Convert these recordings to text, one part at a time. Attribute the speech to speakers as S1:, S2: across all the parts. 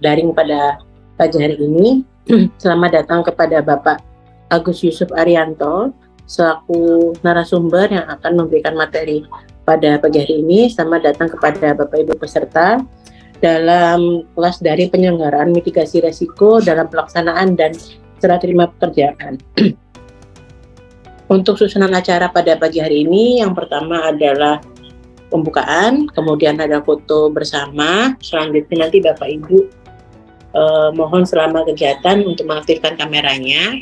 S1: daring pada pagi hari ini. Selamat datang kepada Bapak Agus Yusuf Arianto selaku narasumber yang akan memberikan materi pada pagi hari ini. Selamat datang kepada Bapak Ibu peserta dalam kelas daring penyelenggaraan mitigasi resiko dalam pelaksanaan dan serah terima pekerjaan. Untuk susunan acara pada pagi hari ini, yang pertama adalah pembukaan, kemudian ada foto bersama, selanjutnya nanti Bapak Ibu mohon selama kegiatan untuk mengaktifkan kameranya.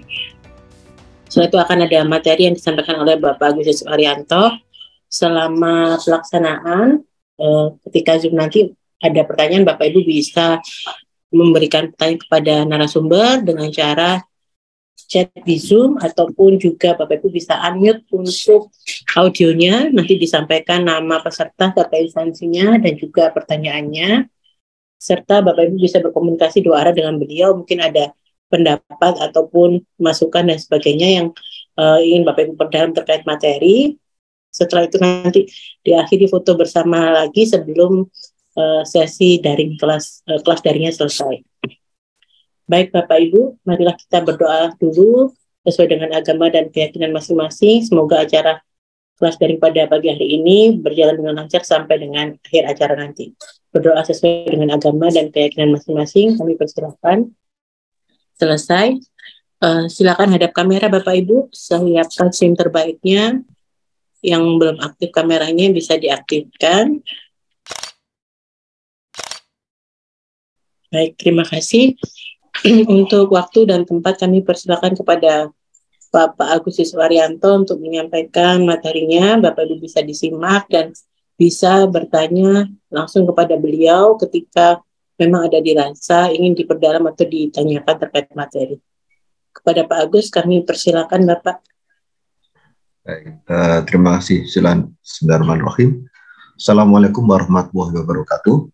S1: Setelah itu akan ada materi yang disampaikan oleh Bapak Agus Yusuf Arianto. Selama pelaksanaan, ketika Zoom nanti ada pertanyaan, Bapak Ibu bisa memberikan pertanyaan kepada narasumber dengan cara chat di Zoom, ataupun juga Bapak Ibu bisa unmute untuk audionya, nanti disampaikan nama peserta serta instansinya dan juga pertanyaannya, serta Bapak Ibu bisa berkomunikasi dua arah dengan beliau, mungkin ada pendapat ataupun masukan dan sebagainya yang ingin Bapak Ibu perdalam terkait materi. Setelah itu nanti diakhiri foto bersama lagi sebelum sesi daring kelas daringnya selesai. Baik Bapak Ibu, marilah kita berdoa dulu sesuai dengan agama dan keyakinan masing-masing. Semoga acara kelas daring pada pagi hari ini berjalan dengan lancar sampai dengan akhir acara nanti. Berdoa sesuai dengan agama dan keyakinan masing-masing. Kami persilakan. Selesai. Silakan hadap kamera Bapak Ibu. Siapkan SIM terbaiknya. Yang belum aktif kameranya bisa diaktifkan. Baik, terima kasih. Untuk waktu dan tempat kami persilakan kepada Bapak Agus Yusuf Arianto untuk menyampaikan materinya. Bapak Ibu bisa disimak dan bisa bertanya langsung kepada beliau ketika memang ada dirasa ingin diperdalam atau ditanyakan terkait materi. Kepada Pak Agus kami persilakan Bapak.
S2: Baik, terima kasih. Bismillahirrahmanirrahim. Assalamualaikum warahmatullahi wabarakatuh.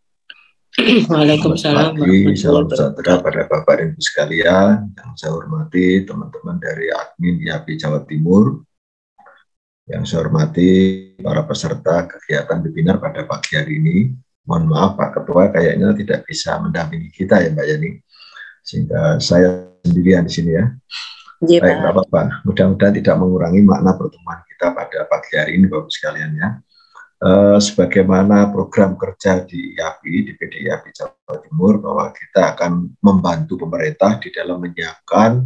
S1: Waalaikumsalam.
S2: Salam sejahtera pada Bapak dan Ibu sekalian. Yang saya hormati teman-teman dari admin IAPI Jawa Timur. Yang saya hormati para peserta kegiatan webinar pada pagi hari ini. Mohon maaf Pak Ketua kayaknya tidak bisa mendampingi kita ya Mbak Yani. Sehingga saya sendirian di sini ya. Ya baik Bapak, mudah-mudahan tidak mengurangi makna pertemuan kita pada pagi hari ini Bapak sekalian ya. Sebagaimana program kerja di IAPI, di PD IAPI Jawa Timur, bahwa kita akan membantu pemerintah di dalam menyiapkan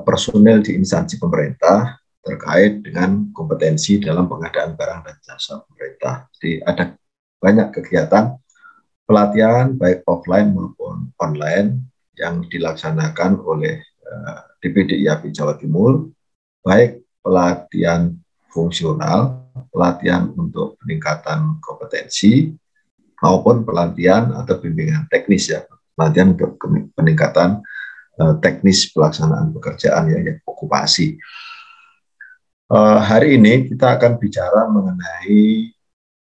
S2: personel di instansi pemerintah terkait dengan kompetensi dalam pengadaan barang dan jasa pemerintah. Jadi ada banyak kegiatan pelatihan baik offline maupun online yang dilaksanakan oleh DPD IAPI Jawa Timur, baik pelatihan fungsional, pelatihan untuk peningkatan kompetensi, maupun pelatihan atau bimbingan teknis ya, pelatihan untuk peningkatan teknis pelaksanaan pekerjaan ya, yang okupasi. Hari ini kita akan bicara mengenai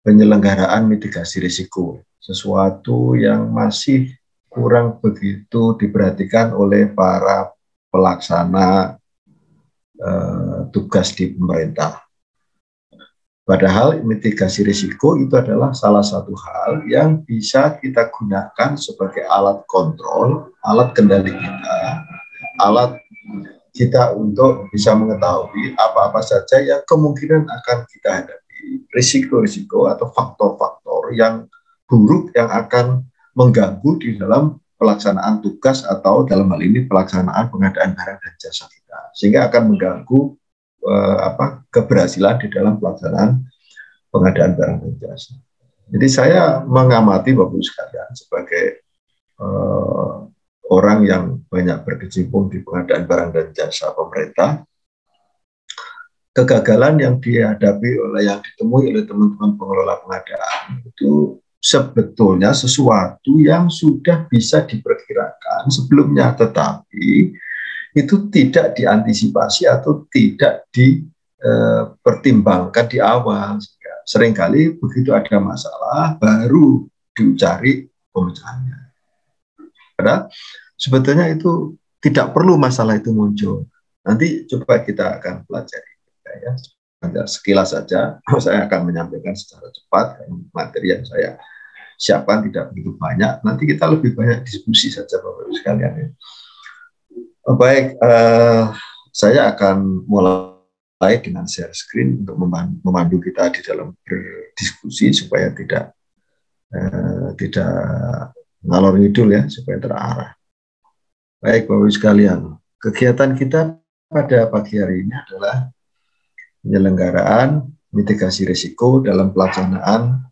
S2: penyelenggaraan mitigasi risiko, sesuatu yang masih kurang begitu diperhatikan oleh para pelaksana tugas di pemerintah. Padahal mitigasi risiko itu adalah salah satu hal yang bisa kita gunakan sebagai alat kontrol, alat kendali kita, alat kita untuk bisa mengetahui apa-apa saja yang kemungkinan akan kita hadapi, risiko-risiko atau faktor-faktor yang buruk yang akan mengganggu di dalam pelaksanaan tugas atau dalam hal ini pelaksanaan pengadaan barang dan jasa kita, sehingga akan mengganggu keberhasilan di dalam pelaksanaan pengadaan barang dan jasa. Jadi saya mengamati Bapak Ibu sekalian sebagai orang yang banyak berkecimpung di pengadaan barang dan jasa pemerintah, kegagalan yang ditemui oleh teman-teman pengelola pengadaan itu sebetulnya sesuatu yang sudah bisa diperkirakan sebelumnya, tetapi itu tidak diantisipasi atau tidak dipertimbangkan di awal. Seringkali begitu ada masalah baru dicari pemecahannya. Padahal sebetulnya itu tidak perlu masalah itu muncul. Nanti coba kita akan pelajari. Ya. Sekilas saja, saya akan menyampaikan secara cepat materi yang saya siapkan tidak begitu banyak. Nanti kita lebih banyak diskusi saja Bapak Ibu sekalian. Ya. Baik, saya akan mulai dengan share screen untuk memandu kita di dalam berdiskusi supaya tidak ngalor ngidul ya, supaya terarah. Baik Bapak Ibu sekalian, kegiatan kita pada pagi hari ini adalah penyelenggaraan mitigasi risiko dalam pelaksanaan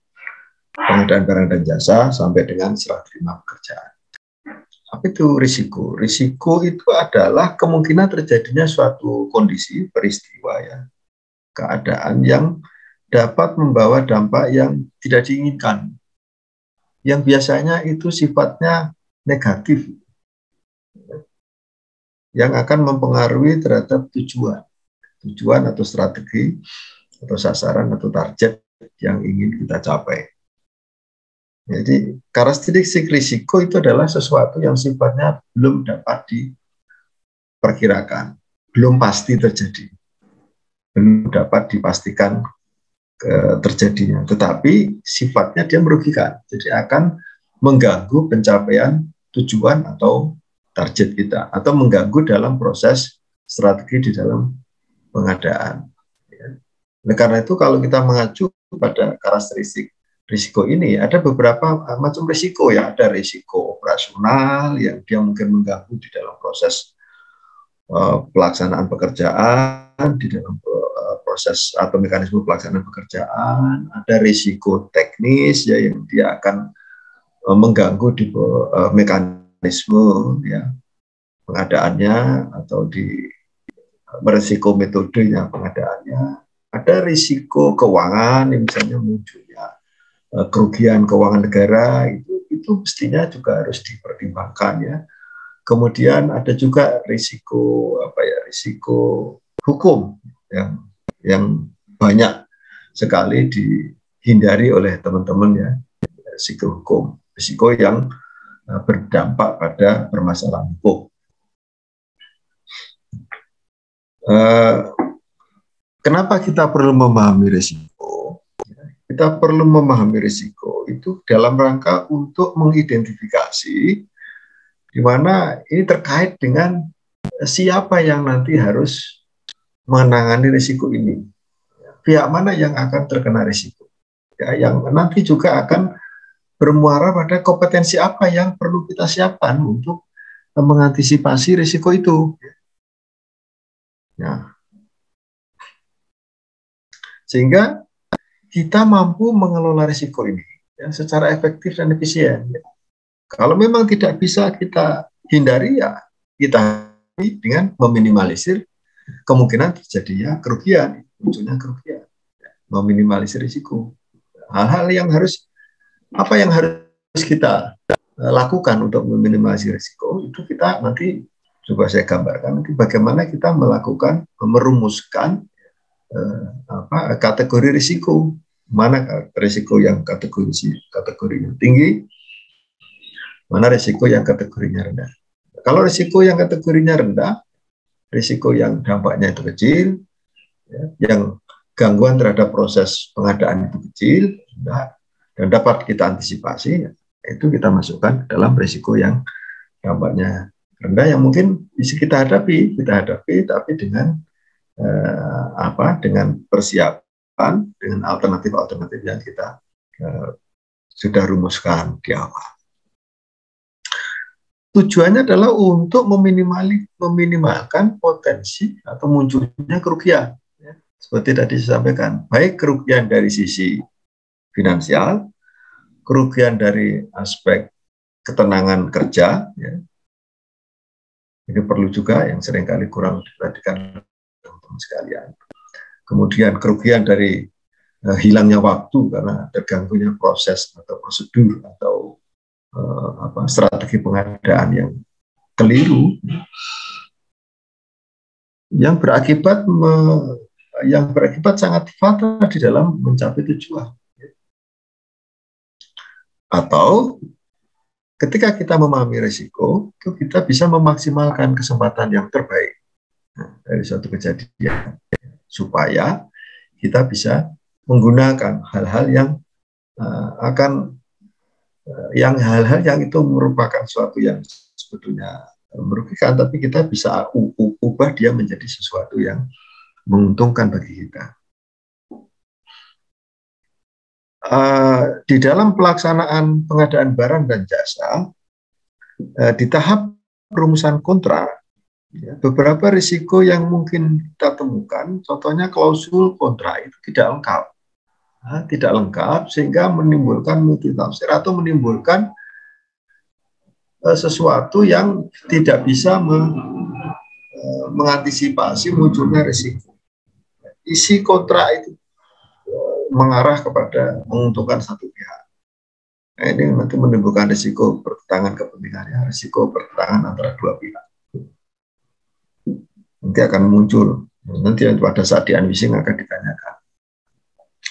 S2: pengadaan barang dan jasa sampai dengan serah terima pekerjaan. Apa itu risiko? Risiko itu adalah kemungkinan terjadinya suatu kondisi, peristiwa ya, keadaan yang dapat membawa dampak yang tidak diinginkan, yang biasanya itu sifatnya negatif, yang akan mempengaruhi terhadap tujuan atau strategi atau sasaran atau target yang ingin kita capai. Jadi karakteristik risiko itu adalah sesuatu yang sifatnya belum dapat diperkirakan, belum pasti terjadi, belum dapat dipastikan terjadinya, tetapi sifatnya dia merugikan, jadi akan mengganggu pencapaian tujuan atau target kita, atau mengganggu dalam proses strategi di dalam pengadaan. Nah, karena itu kalau kita mengacu pada karakteristik risiko ini, ada beberapa macam risiko ya. Ada risiko operasional yang dia mungkin mengganggu di dalam proses pelaksanaan pekerjaan, di dalam proses atau mekanisme pelaksanaan pekerjaan. Ada risiko teknis ya, yang dia akan mengganggu di mekanisme ya pengadaannya atau di risiko metodenya pengadaannya. Ada risiko keuangan yang misalnya munculnya kerugian keuangan negara, itu mestinya juga harus dipertimbangkan ya. Kemudian ada juga risiko risiko hukum yang banyak sekali dihindari oleh teman-teman ya, risiko hukum, risiko yang berdampak pada permasalahan hukum. Kenapa kita perlu memahami risiko? Kita perlu memahami risiko itu dalam rangka untuk mengidentifikasi di mana ini terkait dengan siapa yang nanti harus menangani risiko ini, pihak mana yang akan terkena risiko, ya, yang nanti juga akan bermuara pada kompetensi apa yang perlu kita siapkan untuk mengantisipasi risiko itu. Ya. Sehingga kita mampu mengelola risiko ini ya, secara efektif dan efisien. Ya. Kalau memang tidak bisa kita hindari, ya kita dengan meminimalisir kemungkinan terjadinya kerugian, munculnya kerugian, ya, meminimalisir risiko. Hal-hal yang harus kita lakukan untuk meminimalisir risiko itu kita nanti coba saya gambarkan nanti bagaimana kita melakukan merumuskan kategori risiko, mana risiko yang kategorinya tinggi, mana risiko yang kategorinya rendah. Kalau risiko yang kategorinya rendah, risiko yang dampaknya itu kecil, ya, yang gangguan terhadap proses pengadaan itu kecil, rendah, dan dapat kita antisipasi, ya, itu kita masukkan ke dalam risiko yang dampaknya rendah, yang mungkin bisa kita hadapi tapi dengan dengan persiapan, dengan alternatif-alternatif yang kita sudah rumuskan di awal. Tujuannya adalah untuk meminimalkan potensi atau munculnya kerugian. Ya. Seperti tadi saya sampaikan, baik kerugian dari sisi finansial, kerugian dari aspek ketenangan kerja, ya. Ini perlu juga yang seringkali kurang diperhatikan teman-teman sekalian. Kemudian kerugian dari hilangnya waktu karena terganggunya proses atau prosedur atau strategi pengadaan yang keliru, yang berakibat sangat fatal di dalam mencapai tujuan. Atau ketika kita memahami risiko, itu kita bisa memaksimalkan kesempatan yang terbaik dari suatu kejadian, supaya kita bisa menggunakan hal-hal yang akan yang hal-hal yang itu merupakan suatu yang sebetulnya merugikan, tapi kita bisa ubah dia menjadi sesuatu yang menguntungkan bagi kita. Di dalam pelaksanaan pengadaan barang dan jasa, di tahap perumusan kontrak, ya, beberapa risiko yang mungkin kita temukan, contohnya klausul kontrak itu tidak lengkap. Tidak lengkap sehingga menimbulkan multitafsir atau menimbulkan sesuatu yang tidak bisa mengantisipasi munculnya risiko. Isi kontrak itu mengarah kepada menguntungkan satu pihak. Nah, ini nanti menimbulkan risiko pertentangan kepentingannya, risiko pertentangan antara dua pihak. Nanti akan muncul, nanti pada saat di unwishing akan ditanyakan,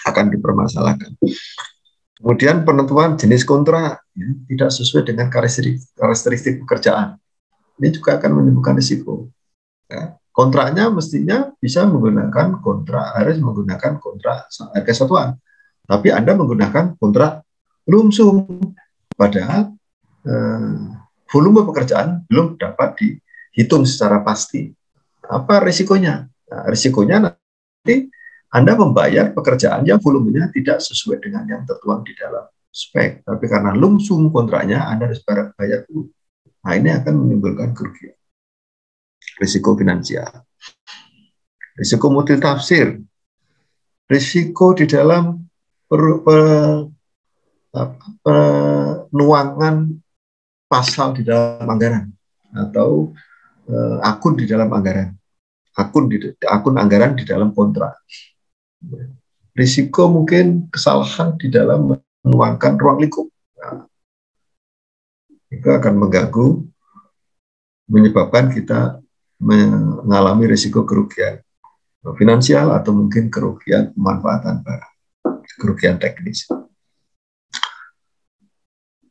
S2: akan dipermasalahkan. Kemudian penentuan jenis kontrak ya, tidak sesuai dengan karakteristik pekerjaan. Ini juga akan menimbulkan risiko. Ya, kontraknya mestinya bisa menggunakan kontrak, harus menggunakan kontrak kesatuan. Tapi Anda menggunakan kontrak lumsum, padahal volume pekerjaan belum dapat dihitung secara pasti. Apa risikonya? Nah, risikonya nanti Anda membayar pekerjaan yang volumenya tidak sesuai dengan yang tertuang di dalam spek. Tapi karena lumsum kontraknya, Anda harus bayar dulu. Nah, ini akan menimbulkan kerugian. Risiko finansial. Risiko multitafsir. Risiko di dalam penuangan pasal di dalam anggaran atau akun di dalam anggaran. Akun anggaran di dalam kontrak. Risiko mungkin kesalahan di dalam menuangkan ruang lingkup. Nah, itu akan mengganggu, menyebabkan kita mengalami risiko kerugian finansial atau mungkin kerugian pemanfaatan barang, kerugian teknis.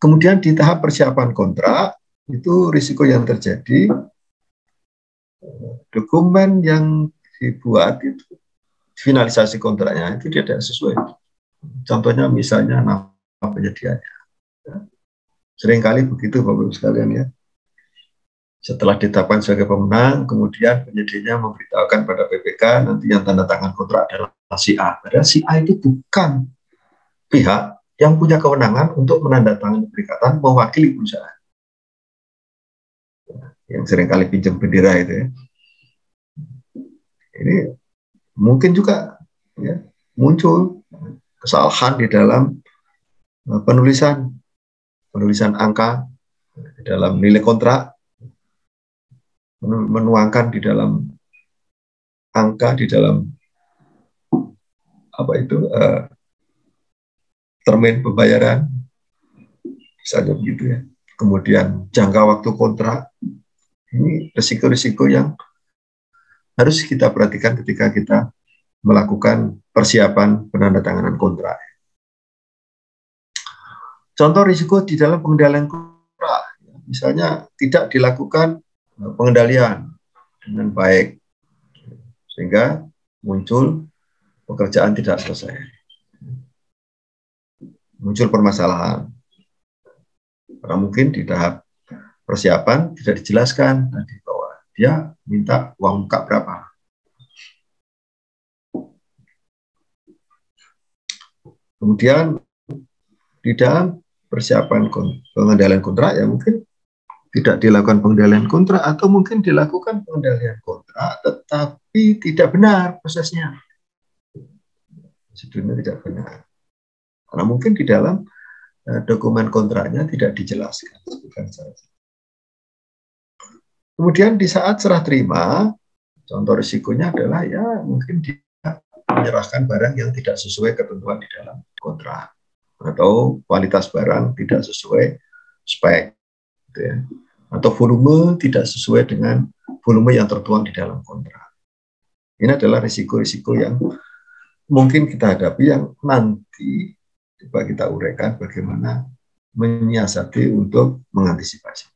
S2: Kemudian di tahap persiapan kontrak, itu risiko yang terjadi, dokumen yang dibuat itu, finalisasi kontraknya itu tidak sesuai. Contohnya misalnya nama penyediaannya. Seringkali begitu Bapak-Ibu sekalian ya. Setelah ditetapkan sebagai pemenang, kemudian penyedianya memberitahukan pada PPK nanti yang tanda tangan kontrak adalah si A. Padahal si A itu bukan pihak yang punya kewenangan untuk menandatangani perikatan mewakili perusahaan. Yang seringkali pinjam bendera itu ya. Ini mungkin juga ya, muncul kesalahan di dalam penulisan angka di dalam nilai kontrak, menuangkan di dalam angka di dalam apa itu termin pembayaran, misalnya begitu ya. Kemudian jangka waktu kontrak, ini risiko-risiko yang harus kita perhatikan ketika kita melakukan persiapan penandatanganan kontrak. Contoh risiko di dalam pengendalian kontrak, misalnya tidak dilakukan pengendalian dengan baik, sehingga muncul pekerjaan tidak selesai. Muncul permasalahan. Karena mungkin di tahap persiapan tidak dijelaskan tadi bahwa dia minta uang muka berapa. Kemudian di dalam persiapan pengendalian kontrak ya mungkin tidak dilakukan pengendalian kontrak atau mungkin dilakukan pengendalian kontrak tetapi tidak benar prosesnya. Sebenarnya tidak benar. Karena mungkin di dalam dokumen kontraknya tidak dijelaskan. Kemudian di saat serah terima, contoh risikonya adalah ya mungkin dia menyerahkan barang yang tidak sesuai ketentuan di dalam kontrak atau kualitas barang tidak sesuai spek, gitu ya. Atau volume tidak sesuai dengan volume yang tertuang di dalam kontrak. Ini adalah risiko-risiko yang mungkin kita hadapi yang nanti coba kita uraikan bagaimana menyiasati untuk mengantisipasi.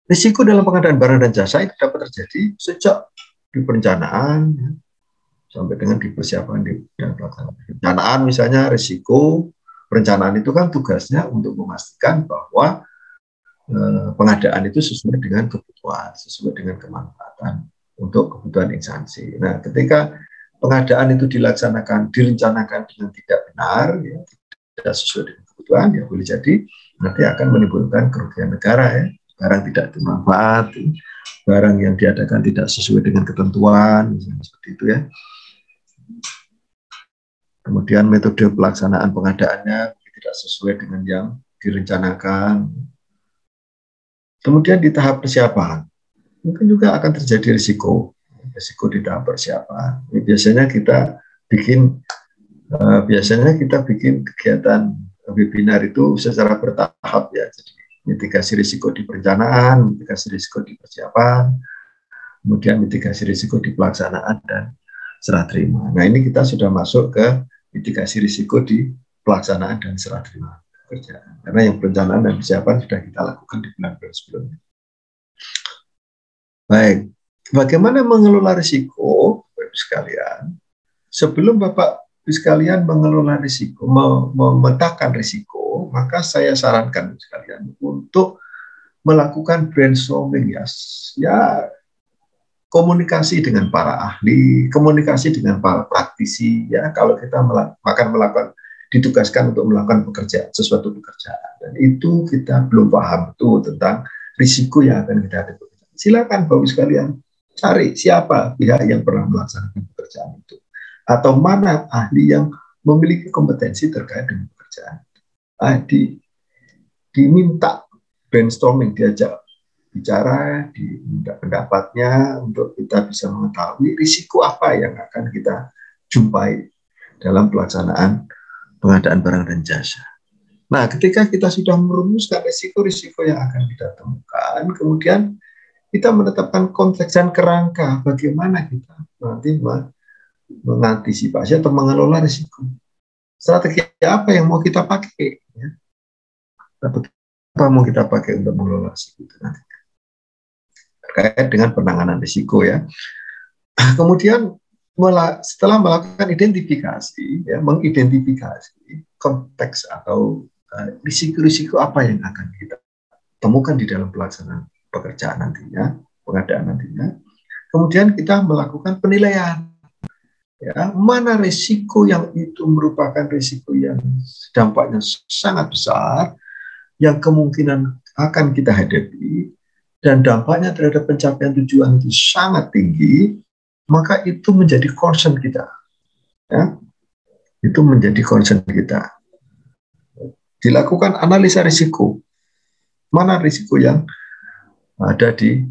S2: Risiko dalam pengadaan barang dan jasa itu dapat terjadi sejak di perencanaan sampai dengan di persiapan di pelaksanaan. Perencanaan misalnya risiko perencanaan itu kan tugasnya untuk memastikan bahwa pengadaan itu sesuai dengan kebutuhan, sesuai dengan kemanfaatan untuk kebutuhan instansi. Nah, ketika pengadaan itu direncanakan dengan tidak benar, ya, tidak sesuai dengan kebutuhan, ya boleh jadi nanti akan menimbulkan kerugian negara, ya. Barang tidak bermanfaat, barang yang diadakan tidak sesuai dengan ketentuan, misalnya seperti itu ya. Kemudian metode pelaksanaan pengadaannya tidak sesuai dengan yang direncanakan. Kemudian di tahap persiapan, mungkin juga akan terjadi risiko di tahap persiapan. Ini biasanya kita bikin kegiatan webinar itu secara bertahap ya. Jadi mitigasi risiko di perencanaan, mitigasi risiko di persiapan, kemudian mitigasi risiko di pelaksanaan dan serah terima. Nah, ini kita sudah masuk ke mitigasi risiko di pelaksanaan dan serah terima pekerjaan. Karena yang perencanaan dan persiapan sudah kita lakukan di bulan-bulan sebelumnya. Baik, bagaimana mengelola risiko, Bapak-Ibu sekalian? Sebelum Bapak-Ibu sekalian mengelola risiko, memetakan risiko, maka saya sarankan sekalian untuk melakukan brainstorming ya komunikasi dengan para ahli, komunikasi dengan para praktisi, ya kalau kita ditugaskan untuk melakukan sesuatu pekerjaan, dan itu kita belum paham betul tentang risiko yang akan kita hadapi. Silakan Bapak sekalian cari siapa pihak yang pernah melaksanakan pekerjaan itu, atau mana ahli yang memiliki kompetensi terkait dengan pekerjaan. Diminta brainstorming, diajak bicara, diminta pendapatnya untuk kita bisa mengetahui risiko apa yang akan kita jumpai dalam pelaksanaan pengadaan barang dan jasa. Nah, ketika kita sudah merumuskan risiko-risiko yang akan kita temukan, kemudian kita menetapkan konteks dan kerangka bagaimana kita nanti mengantisipasi atau mengelola risiko. Strategi apa yang mau kita pakai? Ya. Apa mau kita pakai untuk mengelola risiko itu nanti? Terkait dengan penanganan risiko ya. Kemudian setelah melakukan identifikasi, ya, mengidentifikasi konteks atau risiko-risiko apa yang akan kita temukan di dalam pelaksanaan pekerjaan nantinya, pengadaan nantinya. Kemudian kita melakukan penilaian, ya, mana risiko yang itu merupakan risiko yang dampaknya sangat besar, yang kemungkinan akan kita hadapi, dan dampaknya terhadap pencapaian tujuan itu sangat tinggi, maka itu menjadi concern kita. Ya. Itu menjadi concern kita. Dilakukan analisa risiko. Mana risiko yang ada di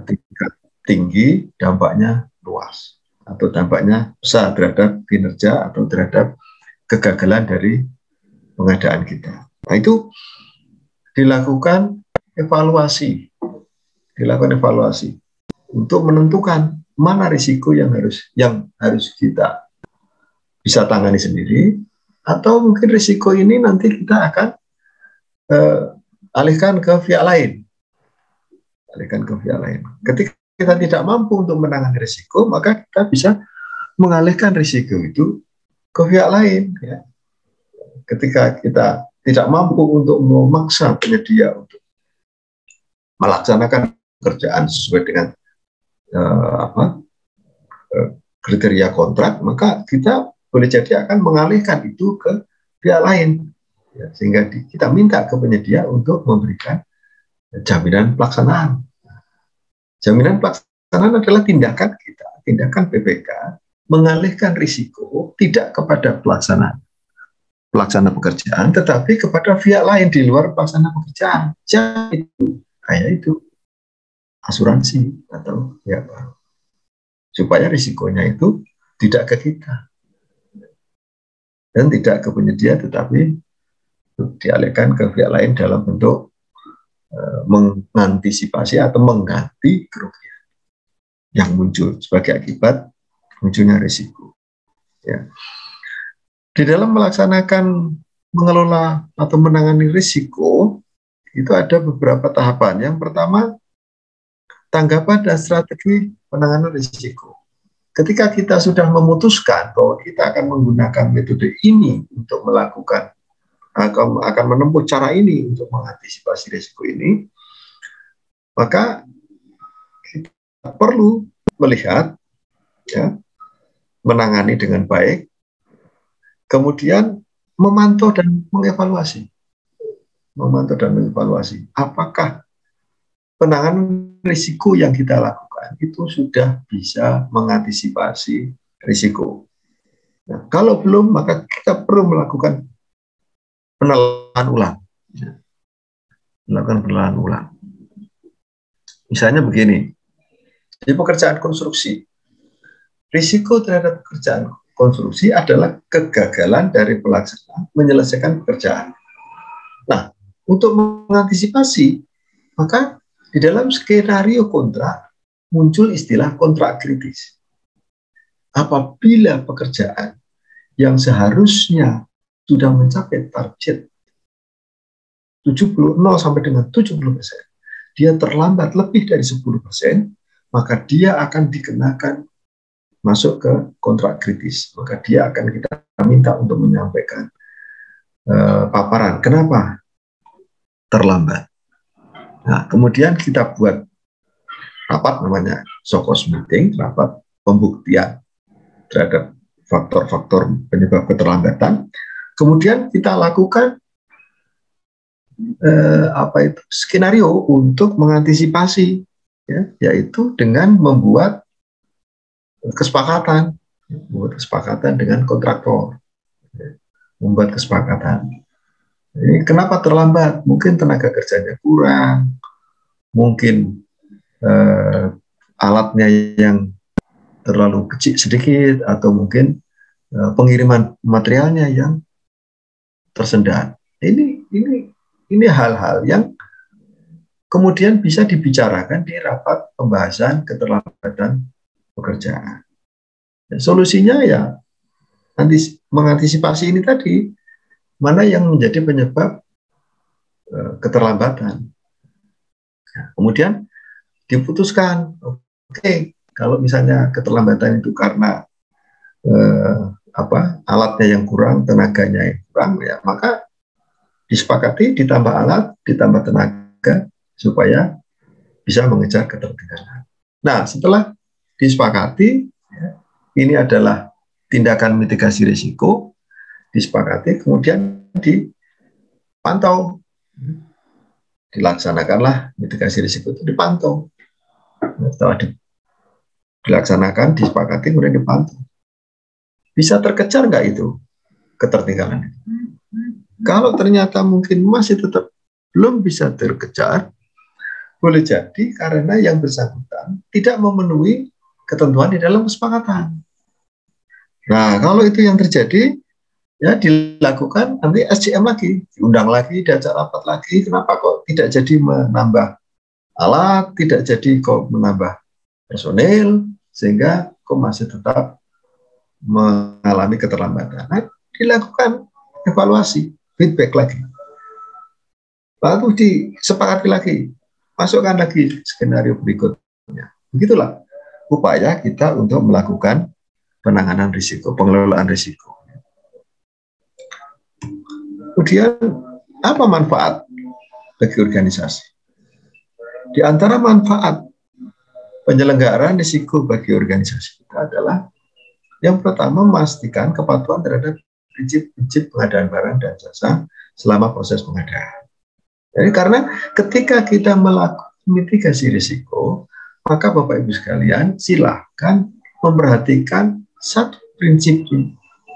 S2: tingkat tinggi, dampaknya luas, atau dampaknya besar terhadap kinerja atau terhadap kegagalan dari pengadaan kita. Nah, itu dilakukan evaluasi untuk menentukan mana risiko yang harus kita bisa tangani sendiri, atau mungkin risiko ini nanti kita akan alihkan ke pihak lain. Ketika kita tidak mampu untuk menangani risiko, maka kita bisa mengalihkan risiko itu ke pihak lain. Ya. Ketika kita tidak mampu untuk memaksa penyedia untuk melaksanakan pekerjaan sesuai dengan kriteria kontrak, maka kita boleh jadi akan mengalihkan itu ke pihak lain, ya, sehingga kita minta ke penyedia untuk memberikan jaminan pelaksanaan. Jaminan pelaksanaan adalah tindakan kita, tindakan PPK, mengalihkan risiko tidak kepada pelaksana pekerjaan, tetapi kepada pihak lain di luar pelaksana pekerjaan. Jadi itu asuransi atau ya, supaya risikonya itu tidak ke kita dan tidak ke penyedia, tetapi dialihkan ke pihak lain dalam bentuk mengantisipasi atau mengganti kerugian yang muncul sebagai akibat munculnya risiko. Ya. Di dalam melaksanakan, mengelola atau menangani risiko itu ada beberapa tahapan. Yang pertama, tanggapan dan strategi penanganan risiko. Ketika kita sudah memutuskan bahwa kita akan menggunakan metode ini untuk melakukan akan menempuh cara ini untuk mengantisipasi risiko ini, maka kita perlu melihat, ya, menangani dengan baik, kemudian memantau dan mengevaluasi apakah penanganan risiko yang kita lakukan itu sudah bisa mengantisipasi risiko. Nah, kalau belum, maka kita perlu melakukan penelitian ulang. Misalnya begini, di pekerjaan konstruksi, risiko terhadap pekerjaan konstruksi adalah kegagalan dari pelaksana menyelesaikan pekerjaan. Nah, untuk mengantisipasi, maka di dalam skenario kontrak muncul istilah kontrak kritis. Apabila pekerjaan yang seharusnya sudah mencapai target 0 sampai dengan 70%, dia terlambat lebih dari 10%, maka dia akan dikenakan masuk ke kontrak kritis. Maka dia akan kita minta untuk menyampaikan paparan. Kenapa terlambat? Nah, kemudian kita buat rapat namanya SOKOS meeting, rapat pembuktian terhadap faktor-faktor penyebab keterlambatan. Kemudian kita lakukan skenario untuk mengantisipasi, ya, yaitu dengan membuat kesepakatan dengan kontraktor, membuat kesepakatan. Ini kenapa terlambat? Mungkin tenaga kerjanya kurang, mungkin alatnya yang terlalu kecil sedikit, atau mungkin pengiriman materialnya yang tersendat. Ini hal-hal yang kemudian bisa dibicarakan di rapat pembahasan keterlambatan pekerjaan. Solusinya ya mengantisipasi ini tadi, mana yang menjadi penyebab keterlambatan. Kemudian diputuskan, oke, kalau misalnya keterlambatan itu karena alatnya yang kurang, tenaganya yang kurang, ya maka disepakati ditambah alat, ditambah tenaga supaya bisa mengejar ketertinggalan. Nah, setelah disepakati, ya, ini adalah tindakan mitigasi risiko, disepakati, kemudian dipantau, dilaksanakanlah mitigasi risiko itu, dipantau. Setelah dilaksanakan, disepakati, kemudian dipantau. Bisa terkejar nggak itu ketertinggalan? Kalau ternyata mungkin masih tetap belum bisa terkejar, boleh jadi karena yang bersangkutan tidak memenuhi ketentuan di dalam kesepakatan. Nah, kalau itu yang terjadi, ya dilakukan nanti SCM lagi, diundang lagi, diajak rapat lagi. Kenapa kok tidak jadi menambah alat, tidak jadi kok menambah personil, sehingga kok masih tetap mengalami keterlambatan. Nah, dilakukan evaluasi, feedback lagi. Lalu disepakati lagi, masukkan lagi skenario berikutnya. Begitulah upaya kita untuk melakukan penanganan risiko, pengelolaan risiko. Kemudian, apa manfaat bagi organisasi? Di antara manfaat penyelenggaraan risiko bagi organisasi itu adalah yang pertama, memastikan kepatuhan terhadap prinsip-prinsip pengadaan barang dan jasa selama proses pengadaan. Jadi karena ketika kita melakukan mitigasi risiko, maka Bapak Ibu sekalian silahkan memperhatikan satu prinsip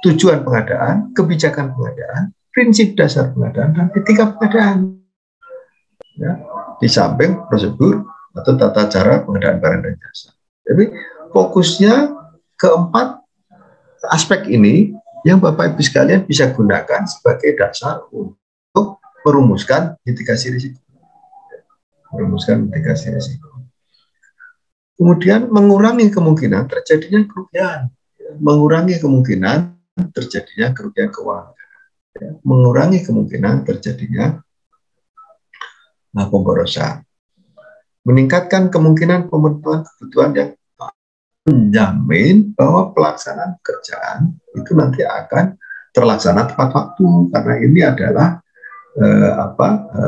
S2: tujuan pengadaan, kebijakan pengadaan, prinsip dasar pengadaan, dan etika pengadaan. Ya, di samping prosedur atau tata cara pengadaan barang dan jasa. Jadi fokusnya keempat aspek ini yang Bapak Ibu sekalian bisa gunakan sebagai dasar untuk merumuskan mitigasi risiko. Kemudian mengurangi kemungkinan terjadinya kerugian, mengurangi kemungkinan terjadinya kerugian keuangan, mengurangi kemungkinan terjadinya pemborosan, meningkatkan kemungkinan pemenuhan kebutuhan yang menjamin bahwa pelaksanaan pekerjaan itu nanti akan terlaksana tepat waktu, karena ini adalah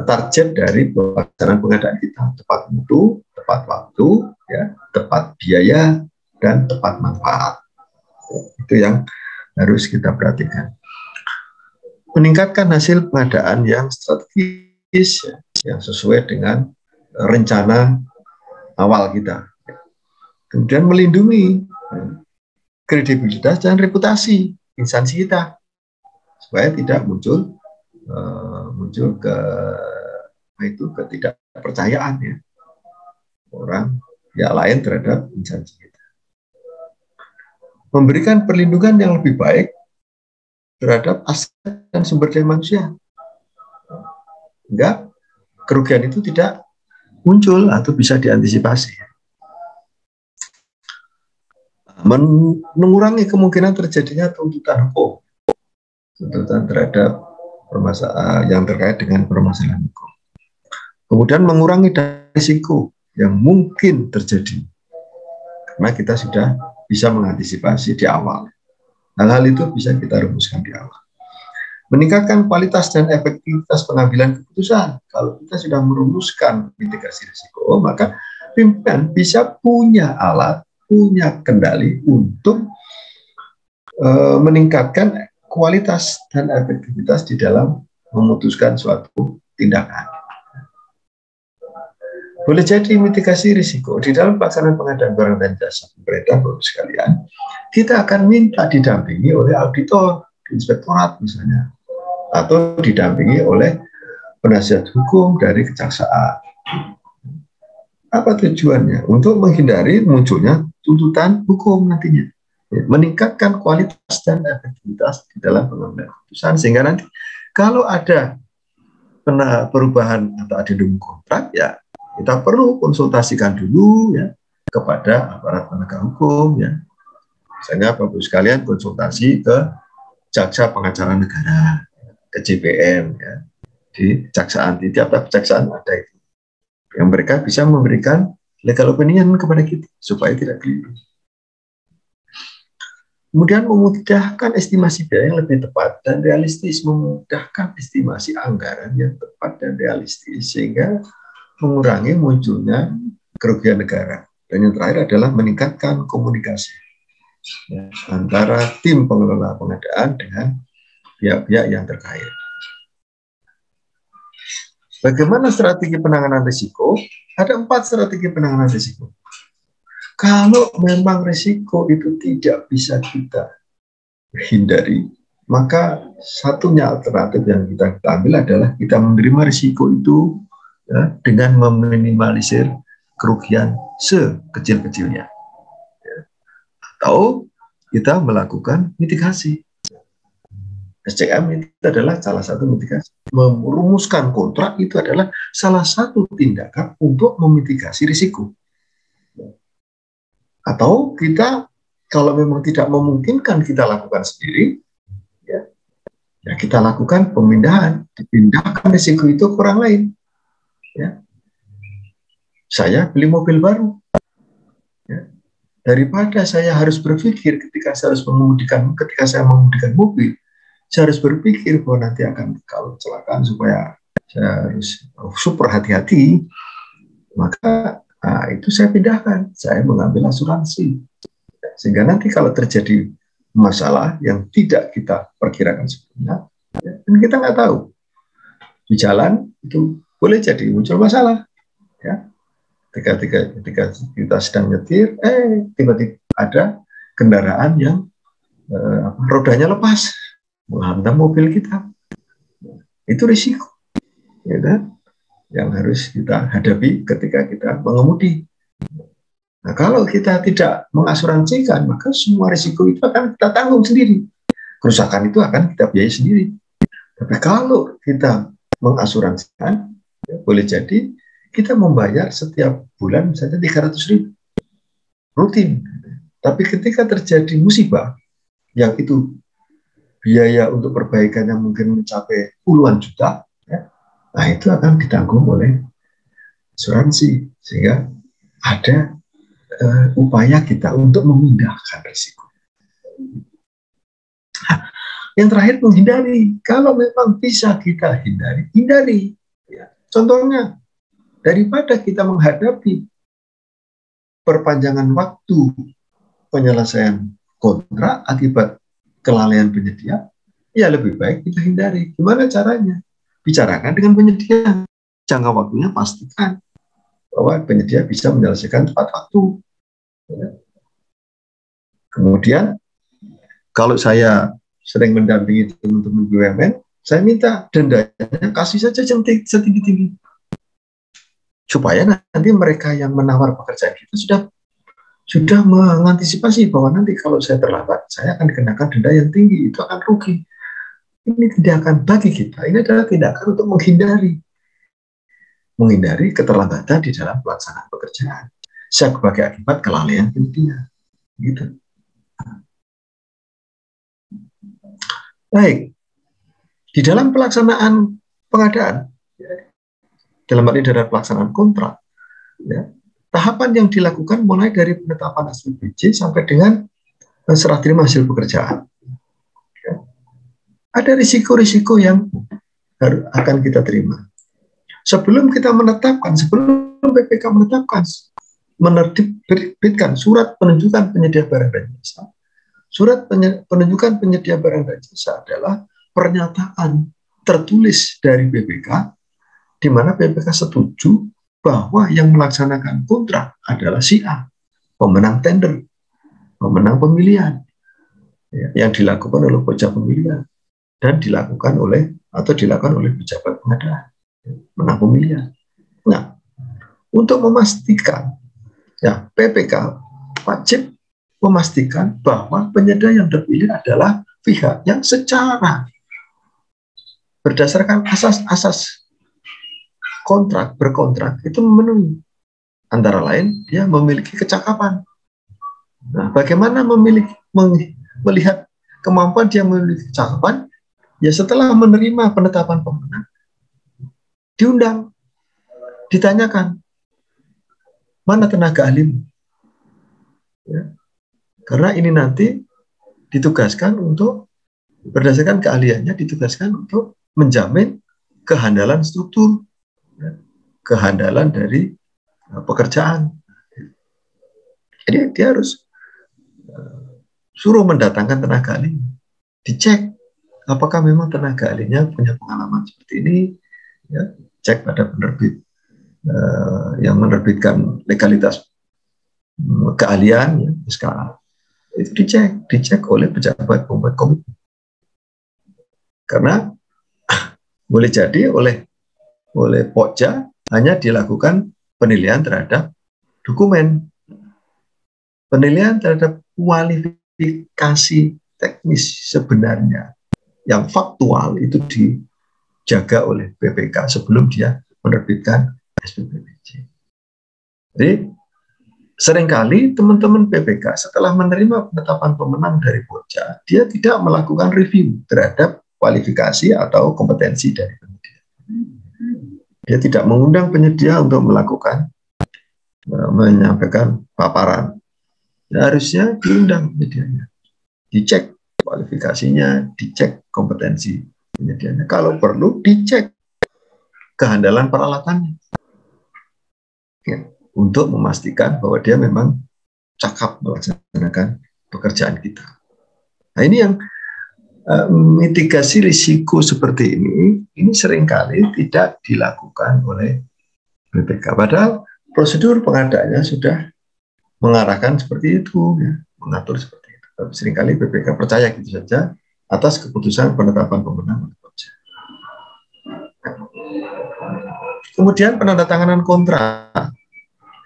S2: target dari pelaksanaan pengadaan kita, tepat mutu, tepat waktu, ya, tepat biaya, dan tepat manfaat. Itu yang harus kita perhatikan. Meningkatkan hasil pengadaan yang strategis, ya, yang sesuai dengan rencana awal kita. Kemudian melindungi kredibilitas dan reputasi instansi kita supaya tidak muncul ketidakpercayaan, ya, orang yang lain terhadap instansi kita. Memberikan perlindungan yang lebih baik terhadap aset dan sumber daya manusia, hingga kerugian itu tidak muncul atau bisa diantisipasi. Mengurangi kemungkinan terjadinya tuntutan hukum, tuntutan terhadap permasalahan yang terkait dengan permasalahan hukum. Kemudian mengurangi risiko yang mungkin terjadi, karena kita sudah bisa mengantisipasi di awal. Hal-hal itu bisa kita rumuskan di awal. Meningkatkan kualitas dan efektivitas pengambilan keputusan. Kalau kita sudah merumuskan mitigasi risiko, maka pimpinan bisa punya alat, punya kendali untuk meningkatkan kualitas dan efektivitas di dalam memutuskan suatu tindakan. Boleh jadi mitigasi risiko di dalam pelaksanaan pengadaan barang dan jasa pemerintah, Bapak sekalian, kita akan minta didampingi oleh auditor, inspektorat misalnya, atau didampingi oleh penasihat hukum dari kejaksaan. Apa tujuannya? Untuk menghindari munculnya tuntutan hukum nantinya. Meningkatkan kualitas dan efektivitas di dalam pengambilan keputusan, sehingga nanti kalau ada perubahan atau adendum kontrak, ya kita perlu konsultasikan dulu, ya, kepada aparat penegak hukum, ya. Misalnya Bapak sekalian konsultasi ke jaksa pengacara negara, ke JPM, ya, di kejaksaan, di tiap kejaksaan ada itu, yang mereka bisa memberikan legal opinion kepada kita supaya tidak keliru. Kemudian memudahkan estimasi biaya yang lebih tepat dan realistis, memudahkan estimasi anggaran yang tepat dan realistis, sehingga mengurangi munculnya kerugian negara. Dan yang terakhir adalah meningkatkan komunikasi, ya, antara tim pengelola pengadaan dengan pihak-pihak yang terkait. Bagaimana strategi penanganan risiko? Ada 4 strategi penanganan risiko. Kalau memang risiko itu tidak bisa kita hindari, maka satunya alternatif yang kita ambil adalah kita menerima risiko itu, ya, dengan meminimalisir kerugian sekecil-kecilnya, ya. Atau kita melakukan mitigasi. SCM itu adalah salah satu mitigasi. Merumuskan kontrak itu adalah salah satu tindakan untuk memitigasi risiko. Atau kita, kalau memang tidak memungkinkan kita lakukan sendiri, ya, ya kita lakukan pemindahan, dipindahkan risiko itu ke orang lain. Ya. Saya beli mobil baru, ya, daripada saya harus berpikir ketika saya mengemudikan mobil, saya harus berpikir bahwa nanti akan kalau kecelakaan supaya saya harus super hati-hati, maka itu saya pindahkan, saya mengambil asuransi, sehingga nanti kalau terjadi masalah yang tidak kita perkirakan sebelumnya, ya, dan kita nggak tahu di jalan itu boleh jadi muncul masalah, ya. Ketika kita sedang nyetir, tiba-tiba ada kendaraan yang rodanya lepas menghantam mobil kita. Itu risiko, ya kan, yang harus kita hadapi ketika kita mengemudi. Nah, kalau kita tidak mengasuransikan, maka semua risiko itu akan kita tanggung sendiri. Kerusakan itu akan kita biayai sendiri. Tapi kalau kita mengasuransikan, ya, boleh jadi kita membayar setiap bulan misalnya 300.000 rutin. Tapi ketika terjadi musibah yang itu biaya untuk perbaikan yang mungkin mencapai puluhan juta, ya, nah itu akan ditanggung oleh asuransi, sehingga ada upaya kita untuk memindahkan risiko. Yang terakhir menghindari. Kalau memang bisa kita hindari, hindari. Ya. Contohnya, daripada kita menghadapi perpanjangan waktu penyelesaian kontrak akibat kelalaian penyedia, ya lebih baik kita hindari. Gimana caranya? Bicarakan dengan penyedia. Jangka waktunya pastikan bahwa penyedia bisa menyelesaikan tepat waktu. Ya. Kemudian, kalau saya sering mendampingi teman-teman BUMN, saya minta dendanya kasih saja setinggi-tinggi. Supaya nanti mereka yang menawar pekerjaan kita sudah mengantisipasi bahwa nanti kalau saya terlambat, saya akan dikenakan denda yang tinggi, itu akan rugi. Ini tindakan bagi kita, ini adalah tindakan untuk menghindari keterlambatan di dalam pelaksanaan pekerjaan sebagai akibat kelalaian penyedia. Gitu. Baik, di dalam pelaksanaan pengadaan, dalam hal ini dalam pelaksanaan kontrak, ya, tahapan yang dilakukan mulai dari penetapan SPPJ sampai dengan serah terima hasil pekerjaan. Ya. Ada risiko-risiko yang akan kita terima. Sebelum kita menetapkan, sebelum BPK menerbitkan surat penunjukan penyedia barang dan jasa, surat penunjukan penyedia barang dan jasa adalah pernyataan tertulis dari BPK, di mana BPK setuju bahwa yang melaksanakan kontrak adalah si A, pemenang tender, pemenang pemilihan, ya, yang dilakukan oleh pojok pemilihan dan dilakukan oleh pejabat pengadaan, menang pemilihan. Nah, untuk memastikan, ya, BPK wajib memastikan bahwa penyedia yang terpilih adalah pihak yang secara berdasarkan asas-asas berkontrak itu memenuhi. Antara lain, dia memiliki kecakapan. Nah, bagaimana melihat kemampuan dia memiliki kecakapan? Ya, setelah menerima penetapan pemenang, diundang, ditanyakan, mana tenaga ahlimu? Ya. Karena ini nanti ditugaskan untuk, berdasarkan keahliannya, ditugaskan untuk menjamin kehandalan struktur, ya, kehandalan dari pekerjaan. Jadi dia harus suruh mendatangkan tenaga ahli, dicek apakah memang tenaga ahlinya punya pengalaman seperti ini, ya, cek pada penerbit yang menerbitkan legalitas keahlian, ya, SKA. Itu dicek oleh pejabat pembuat komitmen. Karena boleh jadi oleh Pokja hanya dilakukan penilaian terhadap dokumen, penilaian terhadap kualifikasi teknis sebenarnya yang faktual itu dijaga oleh BPK sebelum dia menerbitkan SPPJ. Jadi seringkali teman-teman BPK setelah menerima penetapan pemenang dari Pokja, dia tidak melakukan review terhadap kualifikasi atau kompetensi dari penyedia. Dia tidak mengundang penyedia untuk menyampaikan paparan. Ya, harusnya diundang penyedianya, dicek kualifikasinya, dicek kompetensi penyedianya. Kalau perlu dicek kehandalan peralatannya. Ya, untuk memastikan bahwa dia memang cakap melaksanakan pekerjaan kita. Nah, ini yang mitigasi risiko seperti ini seringkali tidak dilakukan oleh BPK. Padahal prosedur pengadaannya sudah mengarahkan seperti itu, ya, mengatur seperti itu. Tapi seringkali BPK percaya gitu saja atas keputusan penetapan pemenang. Kemudian penandatanganan kontrak.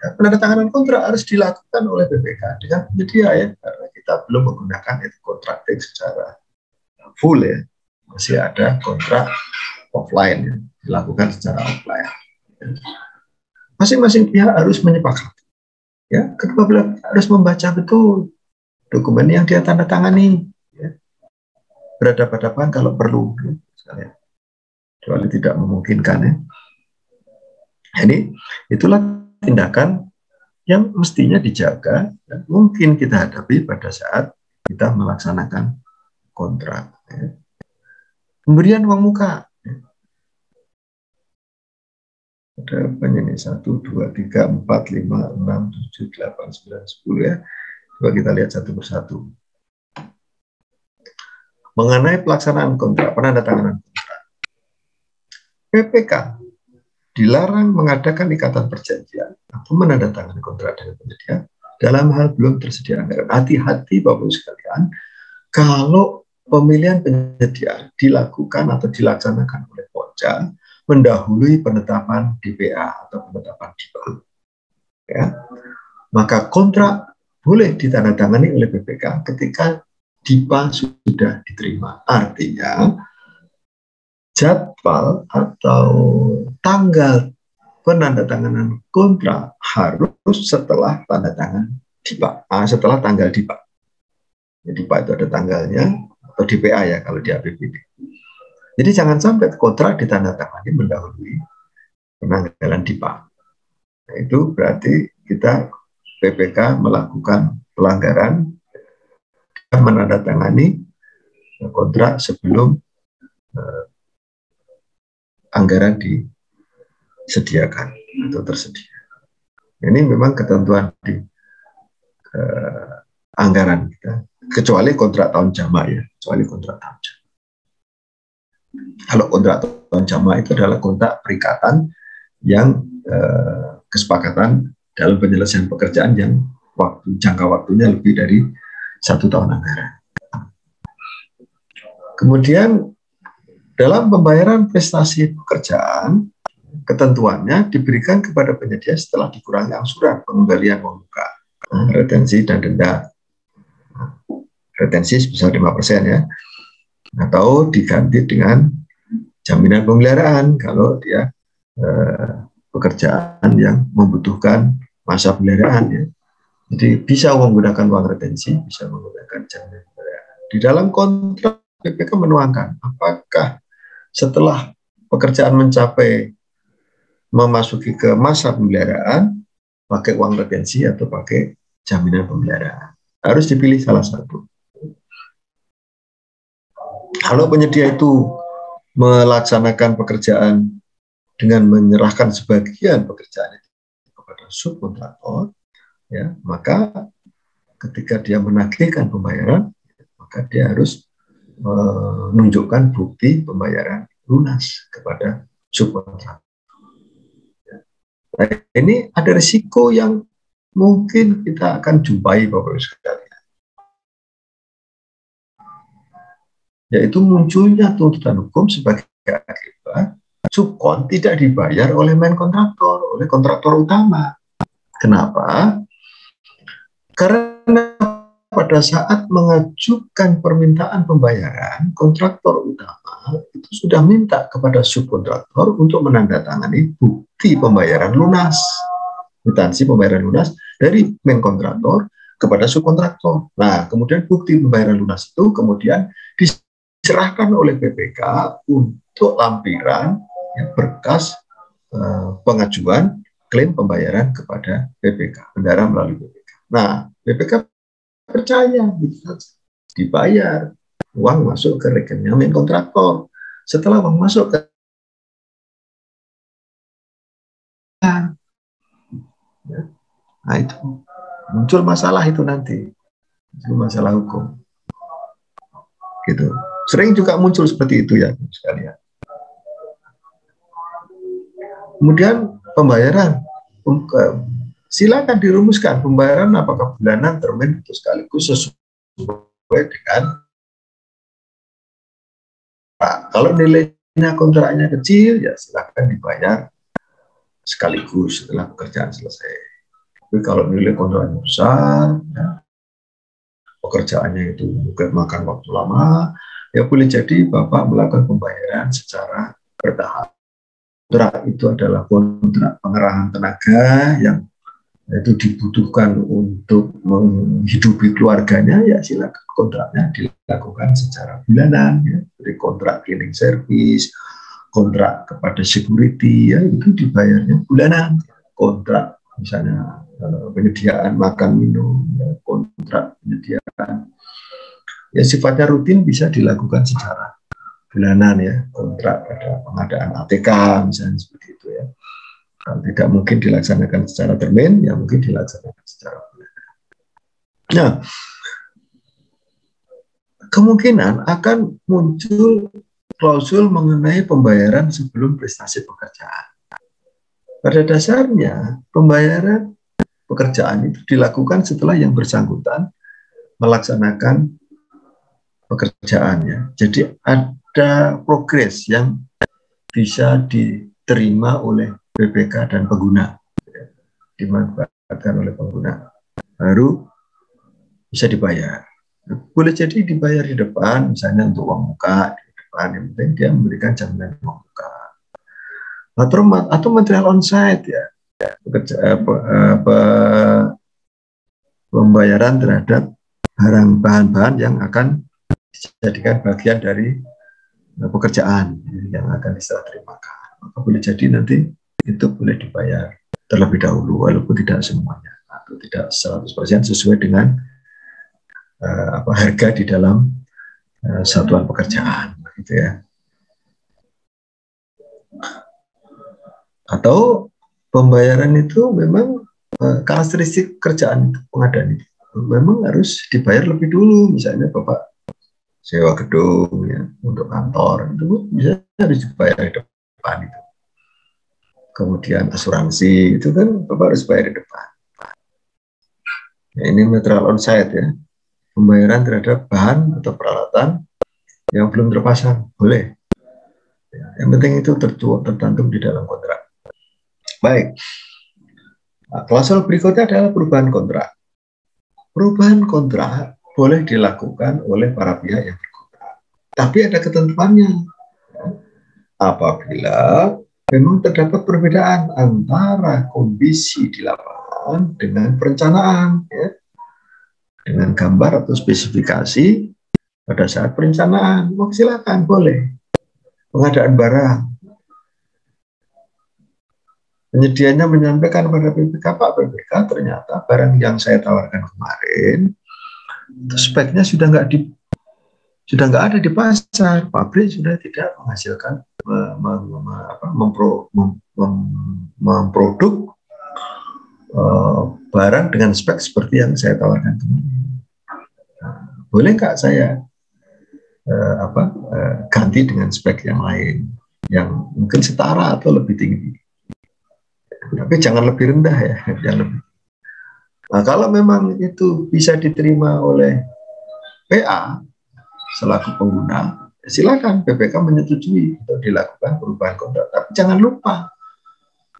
S2: Penandatanganan kontrak harus dilakukan oleh BPK dengan penyedia, ya, karena kita belum menggunakan itu kontrakting secara full, ya, masih ada kontrak offline, ya, dilakukan secara offline. Masing-masing pihak harus menyepakati, ya, kedua belah harus membaca betul dokumen yang dia tanda tangani, ya, berhadapan-hadapan kalau perlu, ya, sekalian, kecuali tidak memungkinkan, ya. Jadi itulah tindakan yang mestinya dijaga dan mungkin kita hadapi pada saat kita melaksanakan kontrak, ya. Pemberian uang muka. Ada banyak nih, 1, 2, 3, 4, 5, 6, 7, 8, 9, 10 ya. Coba kita lihat satu persatu. Mengenai pelaksanaan kontrak, penandatanganan kontrak. PPK dilarang mengadakan ikatan perjanjian atau menandatangani kontrak dengan penyedia dalam hal belum tersedia anggaran. Hati-hati Bapak Ibu sekalian, kalau pemilihan penyedia dilakukan atau dilaksanakan oleh Pokja mendahului penetapan DPA atau penetapan DIPA, ya, maka kontrak boleh ditandatangani oleh BPK ketika DIPA sudah diterima. Artinya jadwal atau tanggal penandatanganan kontrak harus setelah tanda tangan DIPA, setelah tanggal DIPA. Jadi DIPA itu ada tanggalnya, atau DPA ya kalau di APBD. Jadi jangan sampai kontrak ditandatangani mendahului penanggalan DIPA. Nah, itu berarti kita PPK melakukan pelanggaran menandatangani kontrak sebelum anggaran disediakan atau tersedia. Ini memang ketentuan di anggaran kita, kecuali kontrak tahun jamak ya, kecuali kontrak tahun jamak. Kalau kontrak tahun jamak itu adalah kontrak perikatan yang kesepakatan dalam penyelesaian pekerjaan yang jangka waktunya lebih dari 1 tahun anggaran. Kemudian dalam pembayaran prestasi pekerjaan, ketentuannya diberikan kepada penyedia setelah dikurangi angsuran pengembalian uang muka, retensi dan denda. Retensi sebesar 5% ya, atau diganti dengan jaminan pemeliharaan kalau dia pekerjaan yang membutuhkan masa pemeliharaan ya. Jadi bisa menggunakan uang retensi, bisa menggunakan jaminan pemeliharaan. Di dalam kontrak PPK menuangkan apakah setelah pekerjaan mencapai memasuki ke masa pemeliharaan pakai uang retensi atau pakai jaminan pemeliharaan. Harus dipilih salah satu. Kalau penyedia itu melaksanakan pekerjaan dengan menyerahkan sebagian pekerjaan itu kepada subkontraktor, ya, maka ketika dia menagihkan pembayaran, maka dia harus menunjukkan bukti pembayaran lunas kepada subkontraktor. Nah, ini ada risiko yang mungkin kita akan jumpai Bapak Ibu sekalian, yaitu munculnya tuntutan hukum sebagai akibat subkon tidak dibayar oleh main kontraktor, oleh kontraktor utama. Kenapa? Karena pada saat mengajukan permintaan pembayaran, kontraktor utama itu sudah minta kepada subkontraktor untuk menandatangani bukti pembayaran lunas, kwitansi pembayaran lunas dari main kontraktor kepada subkontraktor. Nah, kemudian bukti pembayaran lunas itu kemudian diserahkan oleh PPK untuk lampiran ya, berkas pengajuan klaim pembayaran kepada PPK, bendahara melalui PPK. Nah, PPK percaya bisa dibayar, uang masuk ke rekening main kontraktor. Setelah uang masuk ke nah itu muncul masalah itu nanti, itu masalah hukum. Gitu. Sering juga muncul seperti itu ya sekalian. Kemudian pembayaran, silakan dirumuskan pembayaran apakah bulanan, termin, atau sekaligus sesuai dengan kalau nilainya kontraknya kecil ya silakan dibayar sekaligus setelah pekerjaan selesai. Tapi kalau nilai kontraknya besar, ya, pekerjaannya itu juga makan waktu lama, ya boleh jadi Bapak melakukan pembayaran secara bertahap. Kontrak itu adalah kontrak pengerahan tenaga yang itu dibutuhkan untuk menghidupi keluarganya, ya silakan kontraknya dilakukan secara bulanan, ya. Dari kontrak cleaning service, kontrak kepada security, ya itu dibayarnya bulanan. Kontrak misalnya penyediaan makan minum, ya, kontrak penyediaan, ya sifatnya rutin bisa dilakukan secara bulanan ya, kontrak pada pengadaan ATK misalnya seperti itu ya. Kalau tidak mungkin dilaksanakan secara termin, ya mungkin dilaksanakan secara bulanan. Nah, kemungkinan akan muncul klausul mengenai pembayaran sebelum prestasi pekerjaan. Pada dasarnya, pembayaran pekerjaan itu dilakukan setelah yang bersangkutan melaksanakan pekerjaannya. Jadi ada progres yang bisa diterima oleh BPK dan pengguna, dimanfaatkan oleh pengguna, baru bisa dibayar. Boleh jadi dibayar di depan, misalnya untuk uang muka di depan, yang penting dia memberikan jaminan uang muka. Atau material onsite ya, pembayaran terhadap bahan-bahan yang akan dijadikan bagian dari pekerjaan yang akan diserah terimakan. Maka boleh jadi nanti itu boleh dibayar terlebih dahulu, walaupun tidak semuanya atau tidak 100% sesuai dengan harga di dalam satuan pekerjaan, gitu ya. Atau pembayaran itu memang karakteristik kerjaan pengadaan itu memang harus dibayar lebih dulu. Misalnya Bapak sewa gedung ya untuk kantor, itu bisa harus dibayar di depan itu. Kemudian asuransi itu kan Bapak harus bayar di depan. Nah, ini material onsite ya, pembayaran terhadap bahan atau peralatan yang belum terpasang boleh. Yang penting itu tercantum di dalam kontrak. Baik. Nah, klausul berikutnya adalah perubahan kontrak. Perubahan kontrak boleh dilakukan oleh para pihak yang berkontrak. Tapi ada ketentuannya. Apabila memang terdapat perbedaan antara kondisi di lapangan dengan perencanaan, ya, dengan gambar atau spesifikasi pada saat perencanaan, silakan boleh. Pengadaan barang, penyedianya menyampaikan pada PPK, Pak PPK, ternyata barang yang saya tawarkan kemarin speknya sudah nggak ada di pasar, pabrik sudah tidak menghasilkan memproduk barang dengan spek seperti yang saya tawarkan kemarin. Boleh nggak saya ganti dengan spek yang lain yang mungkin setara atau lebih tinggi, tapi jangan lebih rendah ya, jangan lebih. Nah, kalau memang itu bisa diterima oleh PA selaku pengguna, silakan BPK menyetujui untuk dilakukan perubahan kontrak. Tapi jangan lupa,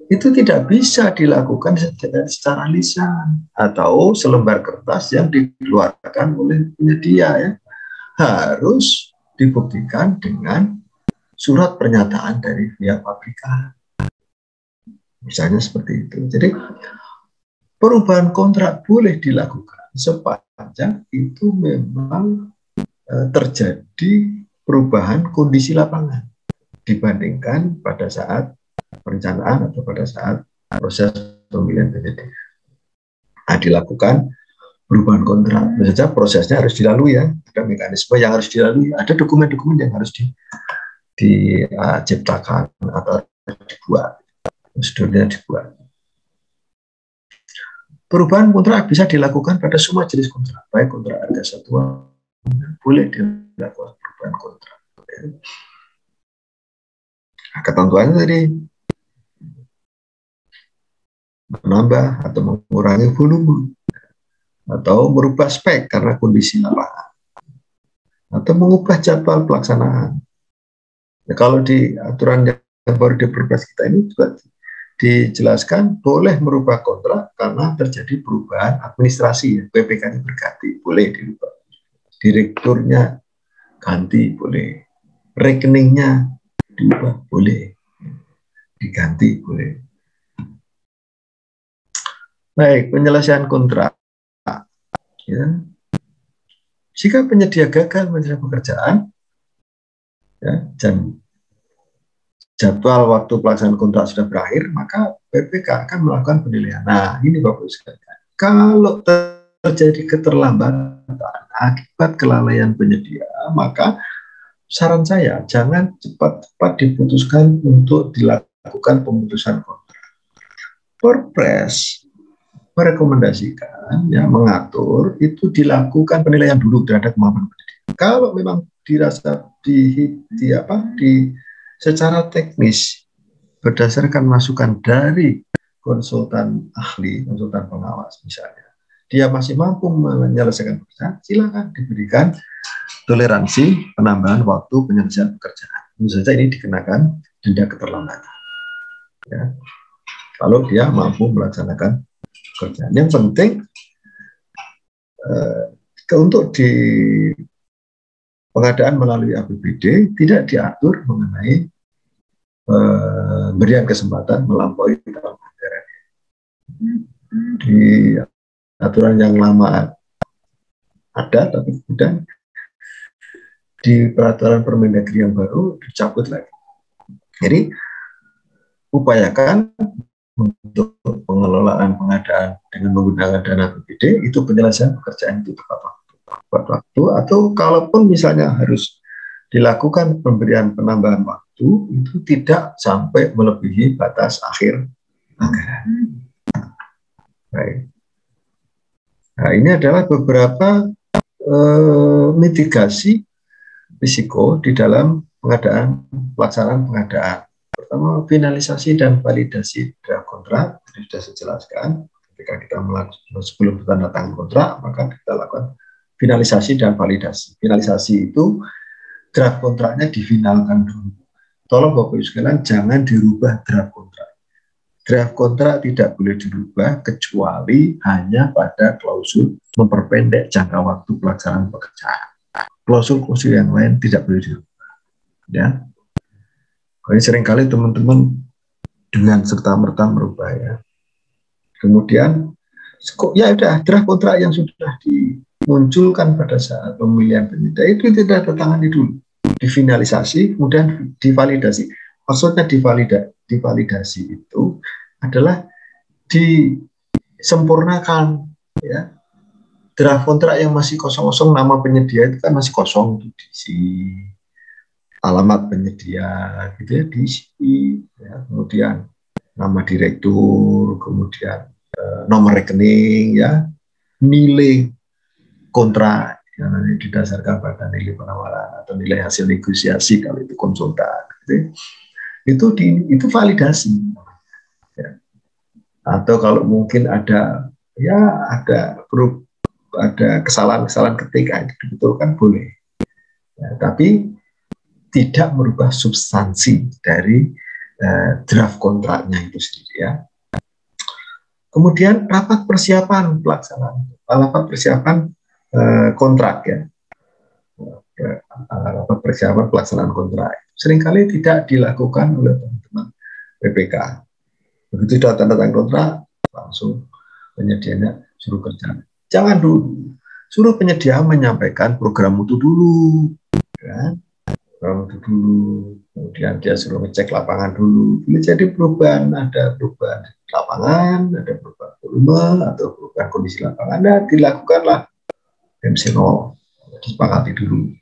S2: itu tidak bisa dilakukan secara lisan atau selembar kertas yang dikeluarkan oleh penyedia ya. Harus dibuktikan dengan surat pernyataan dari pihak pabrikan. Misalnya seperti itu. Jadi perubahan kontrak boleh dilakukan sepanjang itu memang terjadi perubahan kondisi lapangan dibandingkan pada saat perencanaan atau pada saat proses pemilihan penyedia. Nah, dilakukan perubahan kontrak. Saja prosesnya harus dilalui ya, ada mekanisme yang harus dilalui, ada dokumen-dokumen yang harus diciptakan atau dibuat, prosedurnya dibuat. Perubahan kontrak bisa dilakukan pada semua jenis kontrak, baik kontrak harga satuan, boleh dilakukan perubahan kontrak. Nah, ketentuannya tadi menambah atau mengurangi volume, atau merubah spek karena kondisi lapangan, atau mengubah jadwal pelaksanaan. Ya, kalau di aturan yang baru di Perpres kita ini juga dijelaskan boleh merubah kontrak karena terjadi perubahan administrasi, ya. PPK-nya berganti, boleh dirubah. Direkturnya ganti, boleh. Rekeningnya diubah, boleh. Diganti, boleh. Baik, penyelesaian kontrak. Ya. Jika penyedia gagal menyelesaikan pekerjaan, ya, dan jadwal waktu pelaksanaan kontrak sudah berakhir, maka PPK akan melakukan penilaian. Nah, ini Bapak sekalian. Kalau terjadi keterlambatan akibat kelalaian penyedia, maka saran saya jangan cepat-cepat diputuskan untuk dilakukan pemutusan kontrak. Perpres merekomendasikan, ya, mengatur itu dilakukan penilaian dulu terhadap kemampuan pendidik. Kalau memang dirasa secara teknis berdasarkan masukan dari konsultan ahli, konsultan pengawas misalnya, dia masih mampu menyelesaikan pekerjaan, silakan diberikan toleransi penambahan waktu penyelesaian pekerjaan. Tentu saja ini dikenakan denda keterlambatan. Ya. Kalau dia mampu melaksanakan pekerjaan. Yang penting untuk di pengadaan melalui APBD tidak diatur mengenai pemberian kesempatan melampaui tahun anggaran. Di aturan yang lama ada, tapi kemudian di peraturan Permendagri yang baru dicabut lagi. Jadi upayakan untuk pengelolaan pengadaan dengan menggunakan dana APBD itu penyelesaian pekerjaan itu tepat waktu, atau kalaupun misalnya harus dilakukan pemberian penambahan waktu itu tidak sampai melebihi batas akhir anggaran. Baik. Nah, ini adalah beberapa mitigasi risiko di dalam pelaksanaan pengadaan. Pertama, finalisasi dan validasi draft kontrak. Sudah saya jelaskan, ketika kita sebelum tanda tangan kontrak, maka kita lakukan finalisasi dan validasi. Finalisasi itu draft kontraknya difinalkan dulu. Tolong Bapak Ibu sekalian jangan dirubah draft kontrak. Draft kontrak tidak boleh dirubah kecuali hanya pada klausul memperpendek jangka waktu pelaksanaan pekerjaan. Klausul-klausul yang lain tidak boleh dirubah. Ya. Ini seringkali teman-teman dengan serta-merta merubah, ya. Kemudian, ya udah, draft kontrak yang sudah dimunculkan pada saat pemilihan penyedia itu tidak tertangani dulu, difinalisasi, kemudian divalidasi. Maksudnya divalidasi itu adalah disempurnakan, ya. Draft kontrak yang masih kosong-kosong, nama penyedia itu kan masih kosong, diisi alamat penyedia, gitu ya, diisi, ya. Kemudian nama direktur, kemudian nomor rekening, ya, nilai kontrak yang nanti didasarkan pada nilai penawaran atau nilai hasil negosiasi kalau itu konsultan, gitu ya. Itu validasi, ya. Atau kalau mungkin ada kesalahan-kesalahan ketika itu dibetulkan boleh, ya, tapi tidak merubah substansi dari draft kontraknya itu sendiri, ya. Kemudian rapat persiapan kontrak, ya. Rapat persiapan pelaksanaan kontrak seringkali tidak dilakukan oleh teman-teman PPK. Begitu sudah tanda tangan kontrak, langsung penyedianya suruh kerja. Jangan dulu, suruh penyedia menyampaikan program mutu dulu, ya. Kemudian dia suruh ngecek lapangan dulu. Boleh jadi ada perubahan lapangan, ada perubahan volume atau perubahan kondisi lapangan. Nah, dilakukanlah MC0, disepakati dulu.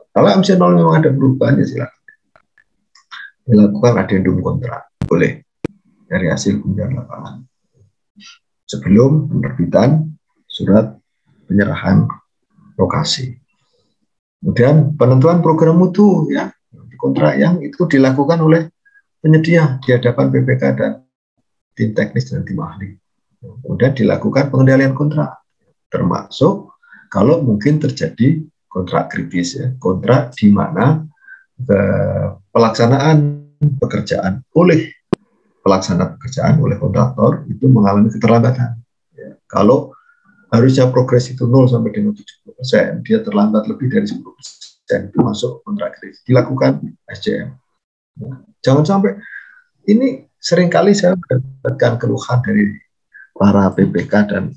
S2: Kalau MC0 memang ada perubahan, ya silakan dilakukan addendum kontrak, boleh, dari hasil kunjungan lapangan sebelum penerbitan surat penyerahan lokasi. Kemudian penentuan program mutu, ya, kontrak yang itu dilakukan oleh penyedia di hadapan PPK dan tim teknis dan tim ahli. Kemudian dilakukan pengendalian kontrak, termasuk kalau mungkin terjadi kontrak kritis, ya, kontrak di mana pelaksanaan pekerjaan oleh kontraktor itu mengalami keterlambatan. Ya, kalau harusnya progres itu 0 sampai dengan 70%, dia terlambat lebih dari 10%, itu masuk kontrak kritis. Dilakukan SCM. Ya, jangan sampai, ini seringkali saya mendapatkan keluhan dari para PPK dan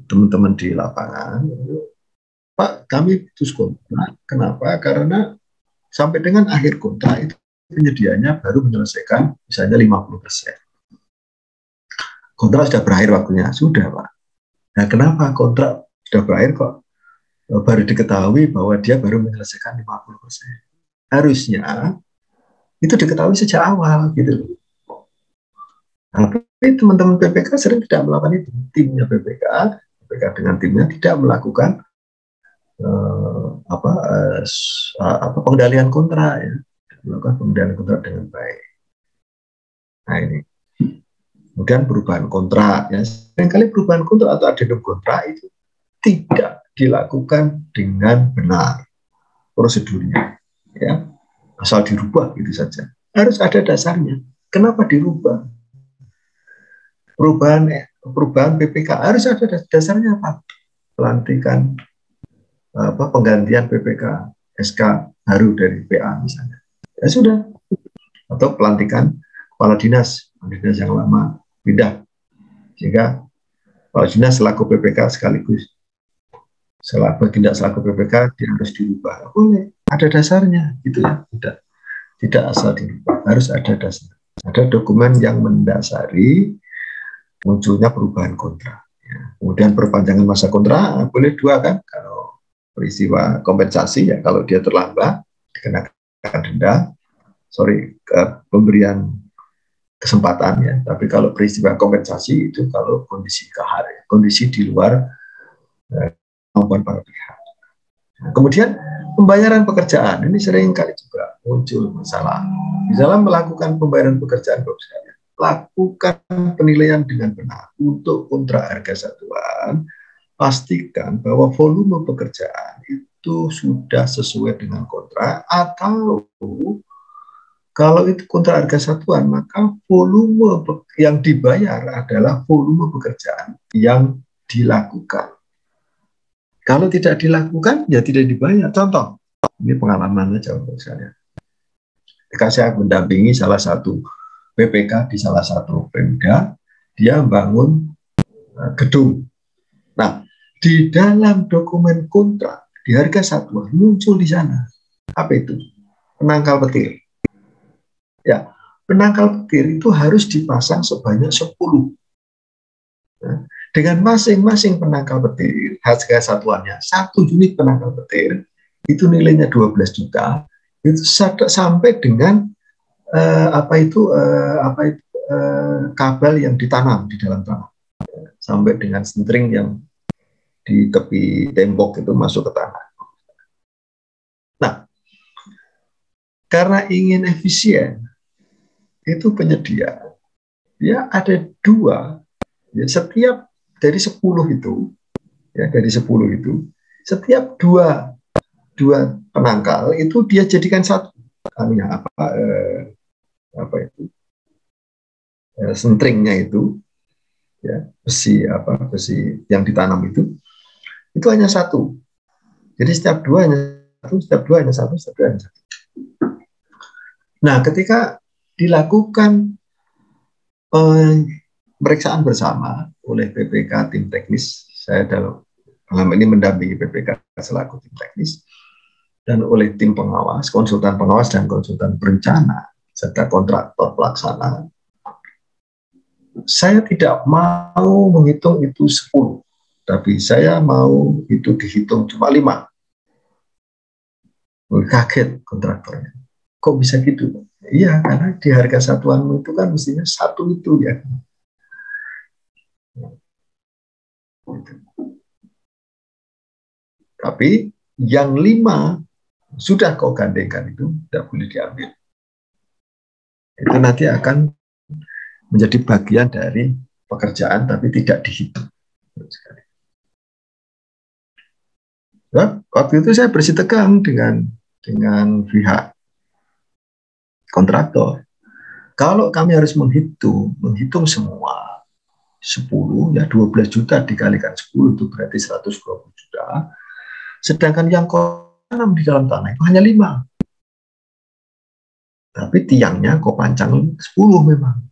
S2: teman-teman di lapangan. Pak, kami putus kontrak. Kenapa? Karena sampai dengan akhir kontrak itu penyedianya baru menyelesaikan misalnya 50%. Kontrak sudah berakhir waktunya. Sudah, Pak. Nah, kenapa kontrak sudah berakhir kok baru diketahui bahwa dia baru menyelesaikan 50%? harusnya itu diketahui sejak awal gitu. Tapi teman-teman PPK sering tidak melakukan itu. Timnya PPK dengan timnya tidak melakukan pengendalian kontrak, ya, melakukan pengendalian kontrak dengan baik. Nah ini, kemudian perubahan kontrak, ya, seringkali perubahan kontrak atau addendum kontrak itu tidak dilakukan dengan benar prosedurnya, ya, asal dirubah gitu saja. Harus ada dasarnya. Kenapa dirubah? Perubahan PPK harus ada dasarnya apa? Pelantikan penggantian PPK SK baru dari PA misalnya. Ya sudah. Atau pelantikan kepala dinas yang lama pindah. Sehingga kepala dinas selaku PPK sekaligus tidak selaku PPK dia harus dirubah. Boleh, ada dasarnya gitu ya. Tidak asal dirubah, harus ada dasar. Ada dokumen yang mendasari munculnya perubahan kontrak. Ya. Kemudian perpanjangan masa kontrak boleh 2 kan, kalau peristiwa kompensasi ya, kalau dia terlambat dikenakan denda, pemberian kesempatan ya. Tapi kalau peristiwa kompensasi itu kalau kondisi kahar, ya, kondisi di luar kemampuan para pihak. Nah, kemudian pembayaran pekerjaan ini sering kali juga muncul masalah. Di dalam melakukan pembayaran pekerjaan, lakukan penilaian dengan benar untuk kontrak harga satuan. Pastikan bahwa volume pekerjaan itu sudah sesuai dengan kontrak, atau kalau itu kontrak harga satuan, maka volume yang dibayar adalah volume pekerjaan yang dilakukan. Kalau tidak dilakukan, ya tidak dibayar. Contoh, ini pengalaman aja untuk saya. Ketika saya mendampingi salah satu PPK di salah satu Pemda, dia membangun gedung. Nah, di dalam dokumen kontrak di harga satuan muncul di sana apa itu? Penangkal petir. Ya, penangkal petir itu harus dipasang sebanyak 10. Nah, dengan masing-masing penangkal petir, harga satuannya 1 unit penangkal petir itu nilainya 12 juta. Itu sampai dengan kabel yang ditanam di dalam tanah, sampai dengan sentring yang di tepi tembok itu masuk ke tanah. Nah, karena ingin efisien, itu penyedia, ya ada 2, ya, setiap dari 10 itu, ya dari 10 itu, setiap 2 penangkal itu dia jadikan 1. Sentringnya itu, ya, besi yang ditanam itu hanya 1. Jadi setiap 2 hanya 1, setiap 2 hanya 1, setiap 2 hanya 1. Nah, ketika dilakukan pemeriksaan bersama oleh PPK tim teknis, saya dalam ini mendampingi PPK selaku tim teknis, dan oleh tim pengawas, konsultan pengawas dan konsultan perencana serta kontraktor pelaksana, saya tidak mau menghitung itu 10, tapi saya mau itu dihitung cuma 5. Kaget kontraktornya. Kok bisa gitu? Iya, karena di harga satuanmu itu kan mestinya 1 itu ya. Tapi yang 5 sudah kau gandengkan itu tidak boleh diambil. Itu nanti akan menjadi bagian dari pekerjaan tapi tidak dihitung. Nah, waktu itu saya bersih tegang dengan pihak kontraktor. Kalau kami harus menghitung semua 10, ya 12 juta dikalikan 10 itu berarti 120 juta. Sedangkan yang kau tanam di dalam tanah itu hanya 5. Tapi tiangnya kau pancang 10 memang.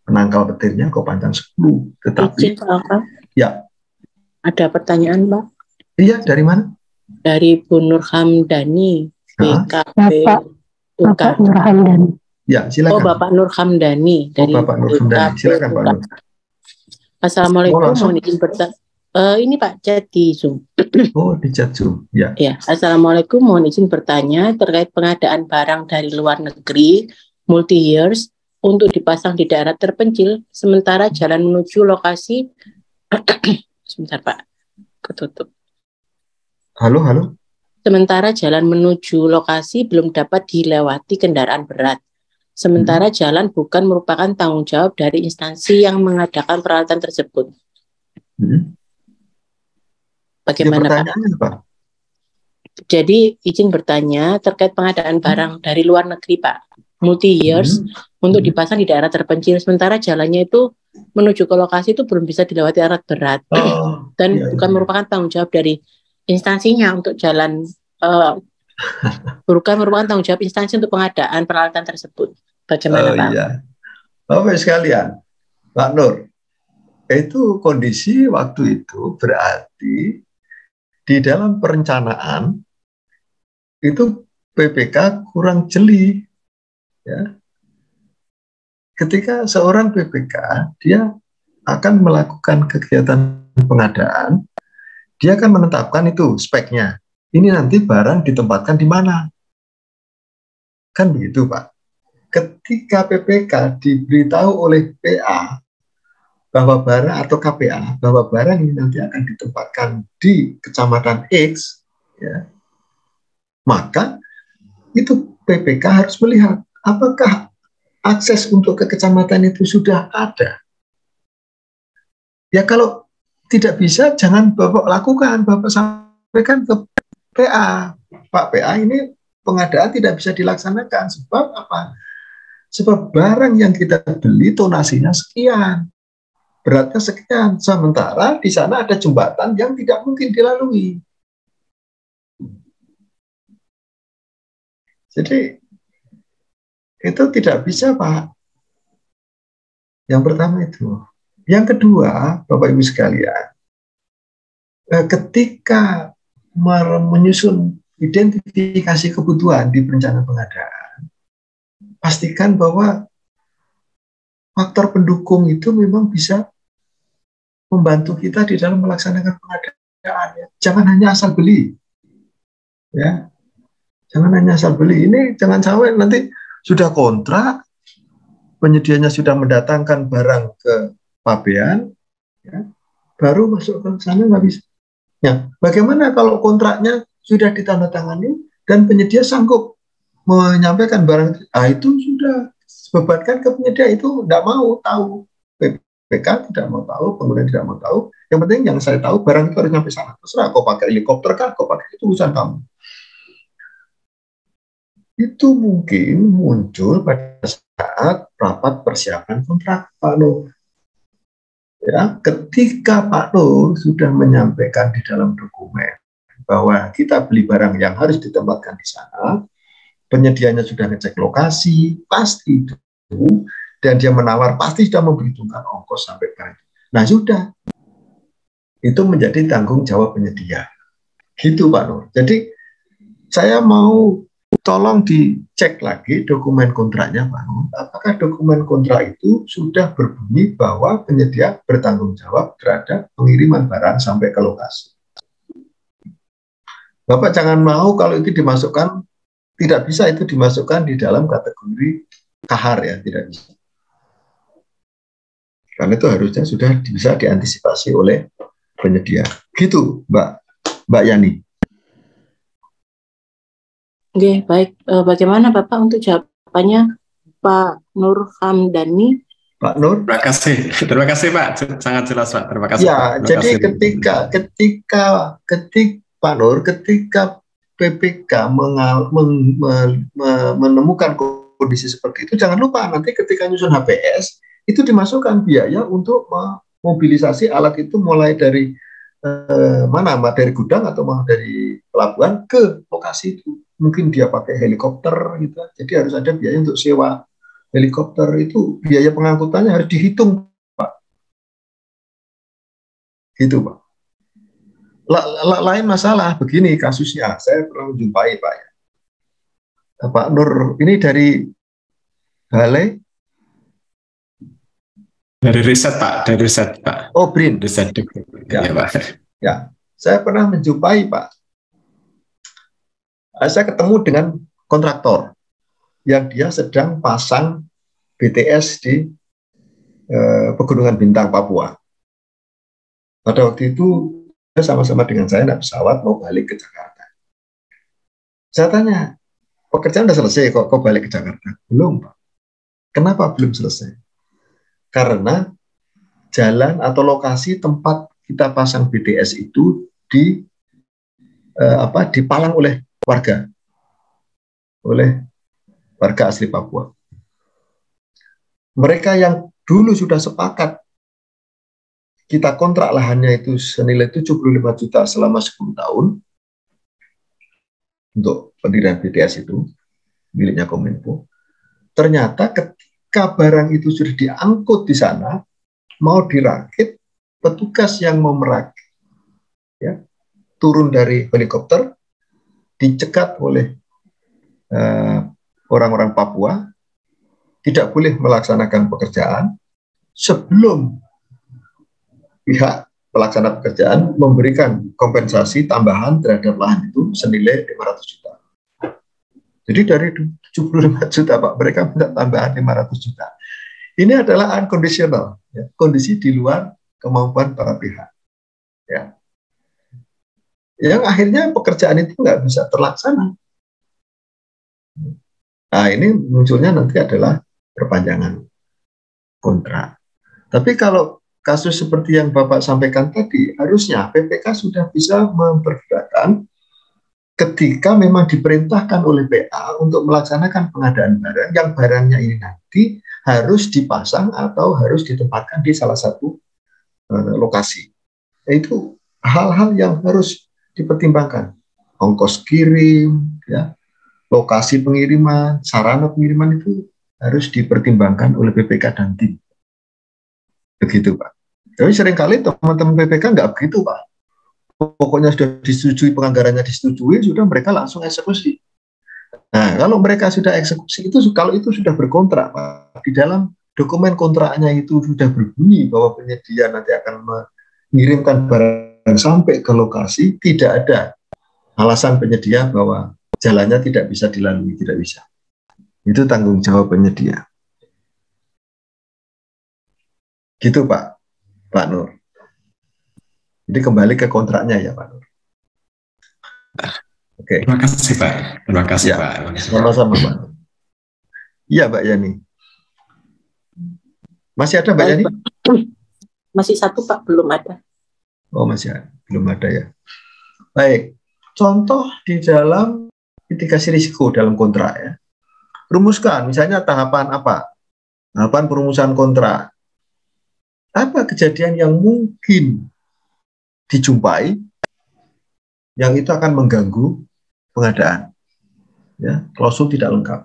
S2: Penangkal petirnya kau pancang 10. Tetapi ya.
S1: Ada pertanyaan, Pak?
S2: Iya, dari mana?
S1: Dari Bu Nur Hamdani, BKP.
S3: Bapak Nur Hamdani.
S2: Ya, silakan.
S1: Oh, Bapak Nur Hamdani dari
S2: Bapak Nur Hamdani. Silakan, Pak Nur.
S1: Assalamualaikum. Mohon izin ini Pak, chat di Zoom.
S2: Oh, di chat Zoom. Ya.
S1: Ya, Assalamualaikum. Mohon izin bertanya terkait pengadaan barang dari luar negeri multi-years untuk dipasang di daerah terpencil, sementara jalan menuju lokasi sebentar Pak, ketutup.
S2: Halo.
S1: Sementara jalan menuju lokasi belum dapat dilewati kendaraan berat. Sementara jalan bukan merupakan tanggung jawab dari instansi yang mengadakan peralatan tersebut. Bagaimana
S2: ya, Pak?
S1: Jadi izin bertanya terkait pengadaan barang dari luar negeri Pak, multi-years untuk dipasang di daerah terpencil, sementara jalannya itu menuju ke lokasi itu belum bisa dilewati alat berat dan bukan merupakan tanggung jawab dari instansinya untuk jalan, bukan merupakan tanggung jawab instansi untuk pengadaan peralatan tersebut. Bagaimana Pak?
S2: Iya. Bapak sekalian, Pak Nur, itu kondisi waktu itu berarti di dalam perencanaan itu PPK kurang jeli, ya. Ketika seorang PPK dia akan melakukan kegiatan pengadaan, dia akan menetapkan itu speknya. Ini nanti barang ditempatkan di mana, kan begitu Pak. Ketika PPK diberitahu oleh PA bahwa barang atau KPA bahwa barang ini nanti akan ditempatkan di kecamatan X, ya, maka itu PPK harus melihat apakah akses untuk ke kecamatan itu sudah ada. Ya kalau tidak bisa jangan Bapak lakukan, Bapak sampaikan ke PA, Pak PA ini pengadaan tidak bisa dilaksanakan sebab apa? Sebab barang yang kita beli tonasinya sekian, beratnya sekian, sementara di sana ada jembatan yang tidak mungkin dilalui. Jadi itu tidak bisa Pak. Yang pertama itu. Yang kedua, Bapak Ibu sekalian, ketika menyusun identifikasi kebutuhan di perencanaan pengadaan, pastikan bahwa faktor pendukung itu memang bisa membantu kita di dalam melaksanakan pengadaan. Ya. Jangan hanya asal beli. Ya. Jangan hanya asal beli. Ini jangan sampai nanti sudah kontrak, penyedianya sudah mendatangkan barang ke pabean, ya, baru masuk ke sana nggak bisa. Ya, bagaimana kalau kontraknya sudah ditandatangani dan penyedia sanggup menyampaikan barang itu sudah bebankan ke penyedia, itu tidak mau tahu, PPK tidak mau tahu, kemudian tidak mau tahu. Yang penting yang saya tahu barang itu harus sampai sana. Terserah kau pakai helikopter kah, kau pakai, itu urusan kamu. Itu mungkin muncul pada saat rapat persiapan kontrak Pak Nur. Ya, ketika Pak Nur sudah menyampaikan di dalam dokumen bahwa kita beli barang yang harus ditempatkan di sana, penyedianya sudah ngecek lokasi, pasti itu, dan dia menawar, pasti sudah memperhitungkan ongkos sampai barang. Nah sudah, itu menjadi tanggung jawab penyedia. Gitu Pak Nur. Jadi saya mau tolong dicek lagi dokumen kontraknya Pak Nur. Apakah dokumen kontrak itu sudah berbunyi bahwa penyedia bertanggung jawab terhadap pengiriman barang sampai ke lokasi. Bapak jangan mau kalau itu dimasukkan, tidak bisa itu dimasukkan di dalam kategori kahar ya, tidak bisa. Karena itu harusnya sudah bisa diantisipasi oleh penyedia. Gitu Mbak Yani.
S1: Oke, baik. Bagaimana Bapak untuk jawabannya Pak Nur Hamdani?
S2: Pak Nur.
S4: Terima kasih Pak, sangat jelas Pak. Terima kasih.
S2: Ya,
S4: Pak.
S2: jadi ketika Pak Nur, ketika PPK menemukan kondisi seperti itu, jangan lupa nanti ketika nyusun HPS itu dimasukkan biaya untuk memobilisasi alat itu mulai dari mana, dari gudang atau dari pelabuhan ke lokasi itu. Mungkin dia pakai helikopter gitu, jadi harus ada biaya untuk sewa helikopter, itu biaya pengangkutannya harus dihitung Pak. Gitu Pak. Lain masalah begini kasusnya, saya pernah menjumpai Pak ya. Pak Nur ini dari Balai. Dari riset Pak. Oh BRIN.
S4: Riset.
S2: Ya,
S4: ya Pak.
S2: Ya. saya pernah menjumpai Pak, saya ketemu dengan kontraktor yang dia sedang pasang BTS di Pegunungan Bintang, Papua. Pada waktu itu dia sama-sama dengan saya naik pesawat mau balik ke Jakarta. Saya tanya, pekerjaan sudah selesai kok balik ke Jakarta? Belum Pak. Kenapa belum selesai? Karena jalan atau lokasi tempat kita pasang BTS itu dipalang oleh warga asli Papua. Mereka yang dulu sudah sepakat kita kontrak lahannya itu senilai 75 juta selama 10 tahun untuk pendirian BTS itu miliknya Kominfo. Ternyata ketika barang itu sudah diangkut di sana, mau dirakit, petugas yang mau merakit ya, turun dari helikopter, dicegat oleh orang-orang Papua, tidak boleh melaksanakan pekerjaan sebelum pihak pelaksana pekerjaan memberikan kompensasi tambahan terhadap lahan itu senilai 500 juta. Jadi dari 75 juta Pak, mereka minta tambahan 500 juta. Ini adalah unconditional, ya, kondisi di luar kemampuan para pihak. Ya. Yang akhirnya pekerjaan itu nggak bisa terlaksana. Nah, ini munculnya nanti adalah perpanjangan kontrak. Tapi kalau kasus seperti yang Bapak sampaikan tadi, harusnya PPK sudah bisa memperkirakan ketika memang diperintahkan oleh PA untuk melaksanakan pengadaan barang, yang barangnya ini nanti harus dipasang atau harus ditempatkan di salah satu lokasi. Itu hal-hal yang harus dipertimbangkan. Ongkos kirim, ya, lokasi pengiriman, sarana pengiriman itu harus dipertimbangkan oleh PPK dan tim. Begitu Pak. Tapi seringkali teman-teman PPK nggak begitu Pak. Pokoknya sudah disetujui, penganggarannya disetujui, sudah mereka langsung eksekusi. Nah, kalau mereka sudah eksekusi itu, kalau itu sudah berkontrak Pak, di dalam dokumen kontraknya itu sudah berbunyi bahwa penyedia nanti akan mengirimkan barang sampai ke lokasi, tidak ada alasan penyedia bahwa jalannya tidak bisa dilalui, tidak bisa. Itu tanggung jawab penyedia. Gitu Pak Nur. Jadi kembali ke kontraknya ya Pak Nur. Oke.
S4: Terima kasih Pak. Terima kasih
S2: ya,
S4: Pak.
S2: Sama-sama Pak. Iya Mbak Yani. Masih ada Mbak Yani?
S1: Masih satu Pak, belum ada.
S2: Oh masih ada, belum ada ya. Baik. Contoh di dalam mitigasi risiko dalam kontrak ya. Rumuskan, misalnya tahapan apa? Tahapan perumusan kontrak. Apa kejadian yang mungkin dijumpai yang itu akan mengganggu pengadaan? Ya, klausul tidak lengkap.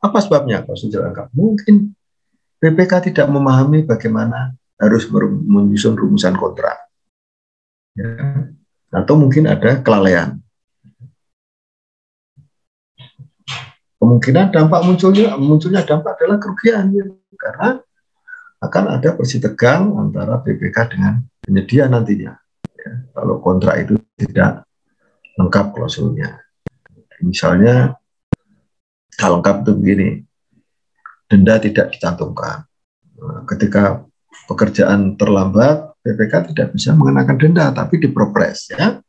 S2: Apa sebabnya klausul tidak lengkap? Mungkin BPK tidak memahami bagaimana harus menyusun rumusan kontrak. Ya. Atau mungkin ada kelalaian. Kemungkinan dampak munculnya dampak adalah kerugian ya, karena akan ada bersitegang antara BPK dengan penyedia nantinya. Ya, kalau kontrak itu tidak lengkap klausulnya. Misalnya kalau lengkap itu begini, denda tidak dicantumkan. Ketika pekerjaan terlambat, BPK tidak bisa mengenakan denda, tapi dipropres ya.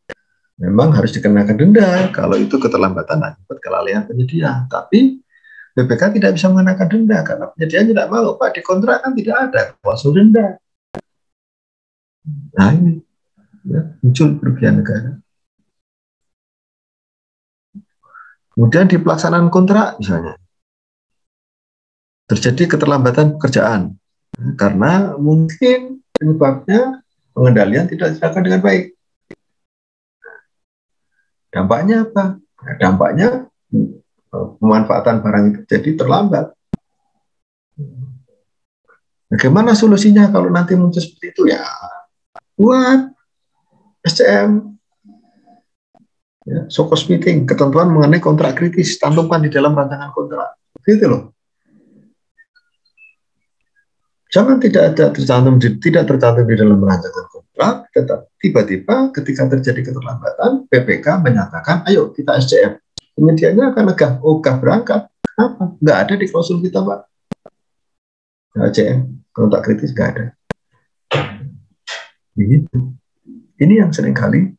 S2: Memang harus dikenakan denda kalau itu keterlambatan akibat kelalaian penyedia. Tapi BPK tidak bisa mengenakan denda karena penyedia tidak mau. Pak, di kontrak kan tidak ada klausul denda. Nah ini ya, muncul kerugian negara. Kemudian di pelaksanaan kontrak misalnya terjadi keterlambatan pekerjaan karena mungkin penyebabnya pengendalian tidak dilakukan dengan baik. Dampaknya apa? Nah, dampaknya pemanfaatan barang itu jadi terlambat. Bagaimana solusinya kalau nanti muncul seperti itu ya? Buat SCM, ya, SOKOS meeting, ketentuan mengenai kontrak kritis, cantumkan di dalam rancangan kontrak. Gitu loh. Jangan tidak tercantum di dalam rancangan kontrak, tetap tiba-tiba ketika terjadi keterlambatan, PPK menyatakan, ayo kita SCM. Penyediaannya akan ogah berangkat. Apa? Nggak ada di klausul kita, Pak. SCM, kontrak kritis nggak ada. Begitu. Ini yang seringkali,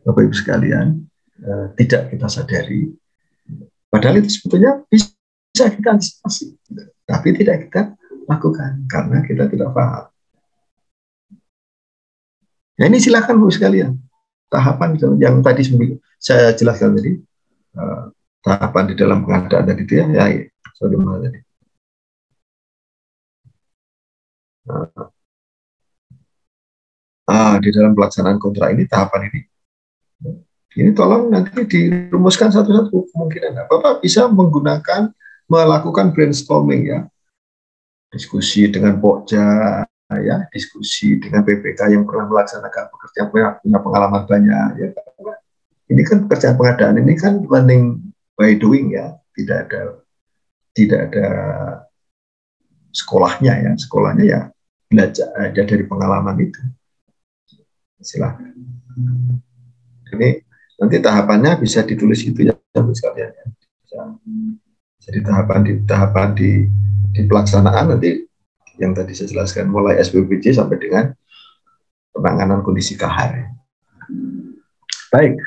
S2: Bapak Ibu sekalian, tidak kita sadari. Padahal itu sebetulnya bisa kita antisipasi, tapi tidak kita lakukan karena kita tidak paham. Nah, ini silakan Bu sekalian, tahapan yang tadi saya jelaskan tadi, tahapan di dalam pengadaan tadi itu ya, bagaimana tadi. Di dalam pelaksanaan kontrak ini, tahapan ini tolong nanti dirumuskan satu-satu kemungkinan. Bapak bisa melakukan brainstorming ya, diskusi dengan Pokja, ya, diskusi dengan PPK yang pernah melaksanakan pekerjaan, punya pengalaman banyak. Ya. Ini kan pekerjaan pengadaan ini kan learning by doing ya, tidak ada sekolahnya ya, sekolahnya ya belajar aja dari pengalaman itu. Silakan. Ini nanti tahapannya bisa ditulis itu ya, sekalian ya. Jadi tahapan di pelaksanaan nanti yang tadi saya jelaskan mulai SPPJ sampai dengan penanganan kondisi kahar. Baik,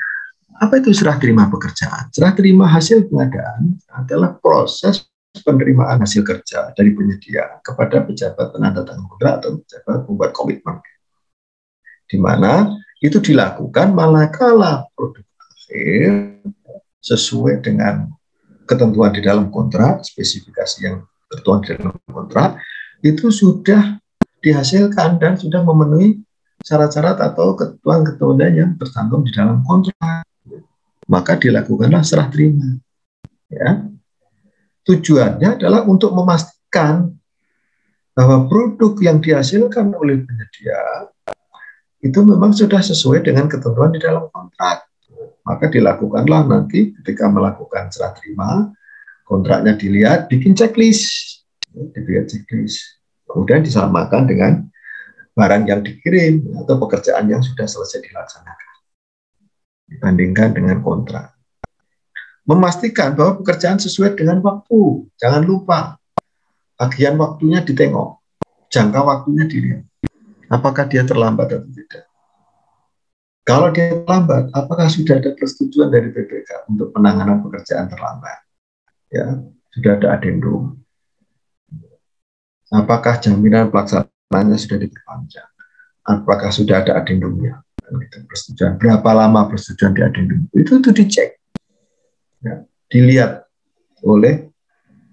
S2: apa itu serah terima pekerjaan? Serah terima hasil pengadaan adalah proses penerimaan hasil kerja dari penyedia kepada pejabat penandatangan kontrak atau pejabat pembuat komitmen, di mana itu dilakukan manakala produk akhir sesuai dengan ketentuan di dalam kontrak, spesifikasi yang tertuang di dalam kontrak, itu sudah dihasilkan dan sudah memenuhi syarat-syarat atau ketentuan-ketentuan yang tercantum di dalam kontrak. Maka dilakukanlah serah terima. Ya. Tujuannya adalah untuk memastikan bahwa produk yang dihasilkan oleh penyedia itu memang sudah sesuai dengan ketentuan di dalam kontrak. Maka dilakukanlah nanti ketika melakukan serah terima, kontraknya dilihat, bikin checklist, kemudian disamakan dengan barang yang dikirim atau pekerjaan yang sudah selesai dilaksanakan dibandingkan dengan kontrak. Memastikan bahwa pekerjaan sesuai dengan waktu, jangan lupa bagian waktunya ditengok, jangka waktunya dilihat, apakah dia terlambat atau tidak. Kalau dia terlambat, apakah sudah ada persetujuan dari PPK untuk penanganan pekerjaan terlambat? Ya, sudah ada adendum. Apakah jaminan pelaksanaannya sudah diperpanjang? Apakah sudah ada adendumnya? Persetujuan. Berapa lama persetujuan di adendum? Itu dicek. Ya, dilihat oleh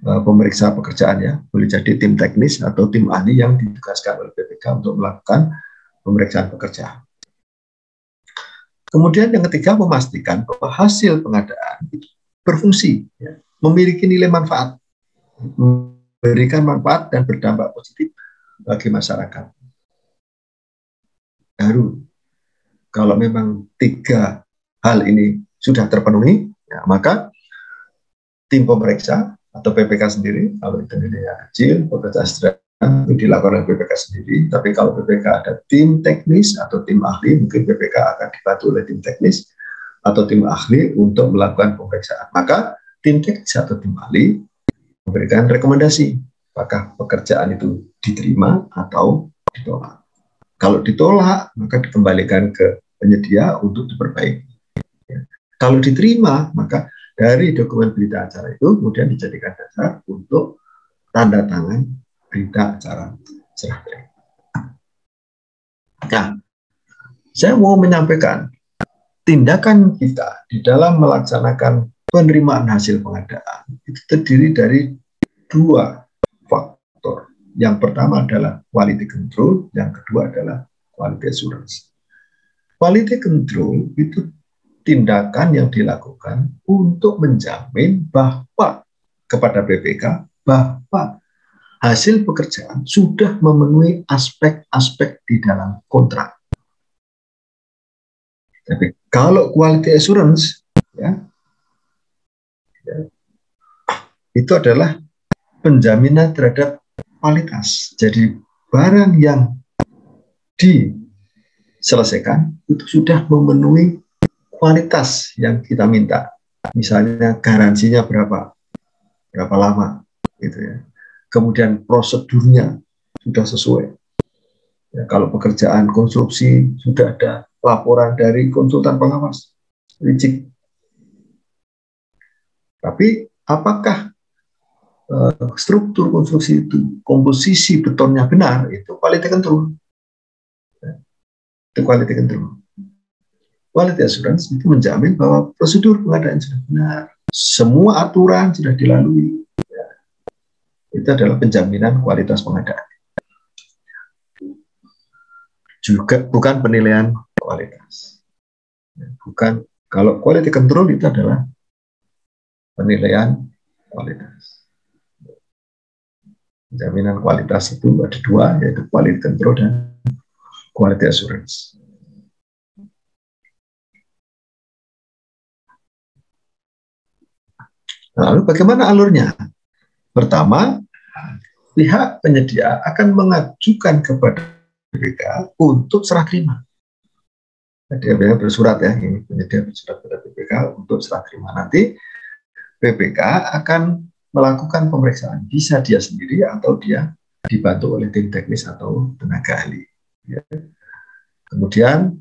S2: pemeriksa pekerjaan ya. Boleh jadi tim teknis atau tim ahli yang ditugaskan oleh PPK untuk melakukan pemeriksaan pekerjaan. Kemudian yang ketiga, memastikan bahwa hasil pengadaan itu berfungsi, ya, memiliki nilai manfaat, memberikan manfaat dan berdampak positif bagi masyarakat. Baru kalau memang tiga hal ini sudah terpenuhi, ya, maka tim pemeriksa atau PPK sendiri, kalau itu nilainya kecil, pekerjaan sederhana itu dilakukan oleh PPK sendiri. Tapi kalau PPK ada tim teknis atau tim ahli, mungkin PPK akan dibantu oleh tim teknis atau tim ahli untuk melakukan pemeriksaan. Maka tim teknis atau tim ahli memberikan rekomendasi apakah pekerjaan itu diterima atau ditolak. Kalau ditolak, maka dikembalikan ke penyedia untuk diperbaiki. Ya. Kalau diterima, maka dari dokumen berita acara itu kemudian dijadikan dasar untuk tanda tangan berita acara serah terima. Nah, saya mau menyampaikan tindakan kita di dalam melaksanakan penerimaan hasil pengadaan itu terdiri dari dua faktor. Yang pertama adalah quality control, yang kedua adalah quality assurance. Quality control itu tindakan yang dilakukan untuk menjamin bahwa kepada PPK bahwa hasil pekerjaan sudah memenuhi aspek-aspek di dalam kontrak. Tapi kalau quality assurance, ya, itu adalah penjaminan terhadap kualitas. Jadi barang yang diselesaikan itu sudah memenuhi kualitas yang kita minta. Misalnya garansinya berapa lama, gitu ya. Kemudian prosedurnya sudah sesuai. Ya, kalau pekerjaan konstruksi sudah ada laporan dari konsultan pengawas, licik. Tapi apakah struktur konstruksi itu, komposisi betonnya benar, itu quality control. Ya, itu quality control. Quality assurance itu menjamin bahwa prosedur pengadaan sudah benar, semua aturan sudah dilalui. Ya, itu adalah penjaminan kualitas pengadaan. Juga bukan penilaian kualitas. Bukan, kalau quality control itu adalah penilaian kualitas. Jaminan kualitas itu ada dua, yaitu quality control dan quality assurance. Lalu bagaimana alurnya? Pertama, pihak penyedia akan mengajukan kepada BPK untuk serah terima. Dia bersurat ya, ini penyedia bersurat kepada BPK untuk serah terima. Nanti BPK akan melakukan pemeriksaan, bisa dia sendiri atau dia dibantu oleh tim teknis atau tenaga ahli. Ya. Kemudian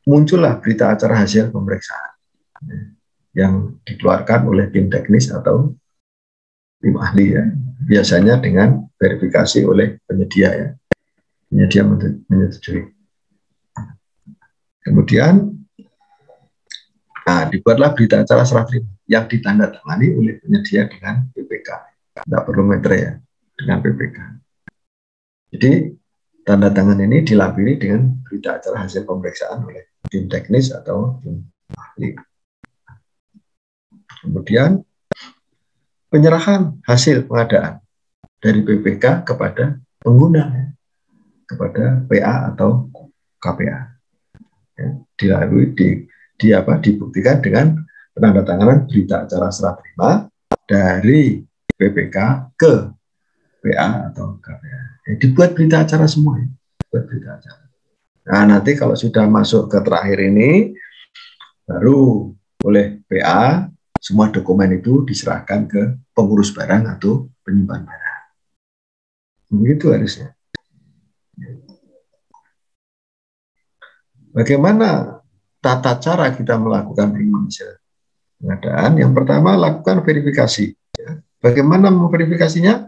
S2: muncullah berita acara hasil pemeriksaan yang dikeluarkan oleh tim teknis atau tim ahli ya. Biasanya dengan verifikasi oleh penyedia ya. Penyedia menyetujui. Kemudian dibuatlah berita acara serah terima yang ditandatangani oleh penyedia dengan BPK. Tidak perlu metre ya, dengan BPK. Jadi tanda tangan ini dilapiri dengan berita acara hasil pemeriksaan oleh tim teknis atau tim ahli. Kemudian penyerahan hasil pengadaan dari BPK kepada pengguna, kepada PA atau KPA. Ya, dilalui dibuktikan dengan penandatanganan berita acara serah terima dari BPK ke PA atau KPA. Ya, dibuat berita acara semua, ya. Buat berita acara. Nah, nanti kalau sudah masuk ke terakhir ini, baru oleh PA semua dokumen itu diserahkan ke pengurus barang atau penyimpan barang. Begitu harusnya. Bagaimana tata cara kita melakukan hasil pengadaan? Yang pertama, lakukan verifikasi. Ya. Bagaimana memverifikasinya?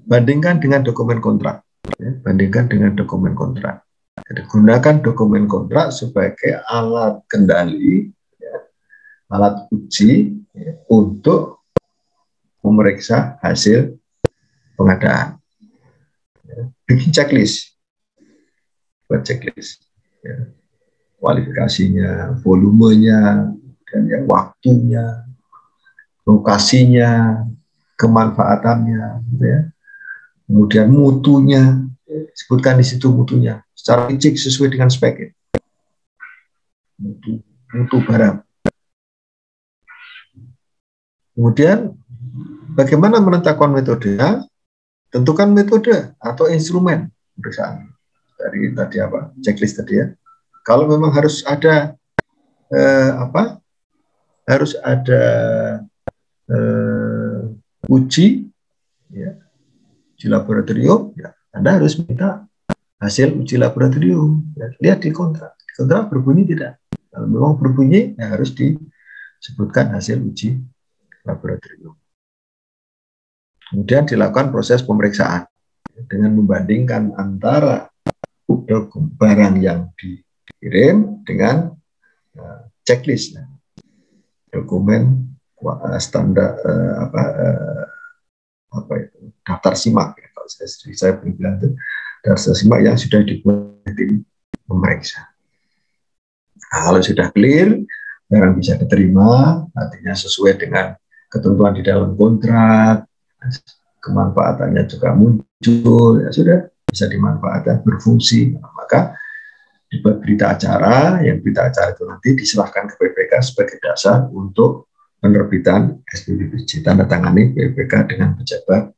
S2: Bandingkan dengan dokumen kontrak. Ya. Bandingkan dengan dokumen kontrak. Jadi, gunakan dokumen kontrak sebagai alat kendali, ya, alat uji ya, untuk memeriksa hasil pengadaan. Ya. Bikin checklist. Buat checklist. Ya. Kualifikasinya, volumenya, dan ya, waktunya, lokasinya, kemanfaatannya, gitu ya. Kemudian mutunya, sebutkan di situ mutunya, secara licik sesuai dengan spek. Mutu barang. Kemudian bagaimana menentukan metodenya? Tentukan metode atau instrumen pemeriksaan dari tadi apa? Checklist tadi ya. Kalau memang harus ada harus ada uji ya, uji laboratorium ya, Anda harus minta hasil uji laboratorium ya, lihat di kontrak berbunyi tidak. Kalau memang berbunyi ya harus disebutkan hasil uji laboratorium. Kemudian dilakukan proses pemeriksaan dengan membandingkan antara barang yang dikirim dengan checklist dokumen standar itu daftar simak ya, kalau saya bilang itu daftar simak yang sudah dibuat tim memeriksa. Nah, kalau sudah clear, barang bisa diterima, artinya sesuai dengan ketentuan di dalam kontrak, kemanfaatannya juga muncul, ya sudah bisa dimanfaatkan, berfungsi. Maka dibuat berita acara, yang berita acara itu nanti diserahkan ke BPK sebagai dasar untuk penerbitan SPPBJ, tanda tangani BPK dengan pejabat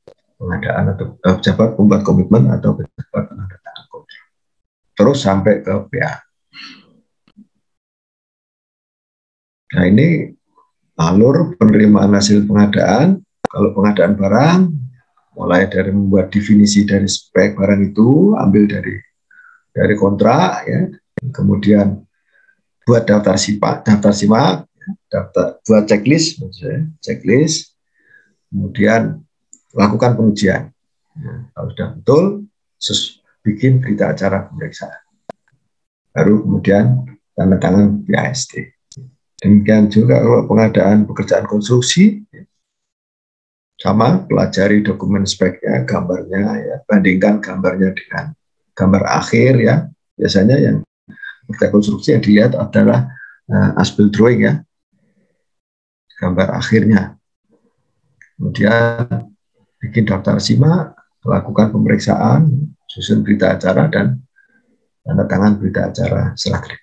S2: pengadaan atau pejabat pembuat komitmen atau pejabat penandatangan kontrak. Terus sampai ke PA. Nah, ini alur penerimaan hasil pengadaan. Kalau pengadaan barang, mulai dari membuat definisi dari spek barang itu, ambil dari kontrak, ya, kemudian buat daftar simak, buat checklist, kemudian lakukan pengujian. Nah, kalau sudah betul, bikin berita acara pemeriksaan. Baru kemudian tanda tangan PASD. Demikian juga kalau pengadaan pekerjaan konstruksi, sama, pelajari dokumen speknya, gambarnya, ya, bandingkan gambarnya dengan gambar akhir, ya. Biasanya yang pekerjaan konstruksi yang dilihat adalah as-built drawing, ya, gambar akhirnya. Kemudian bikin daftar simak, lakukan pemeriksaan, susun berita acara, dan tanda tangan berita acara serah terima.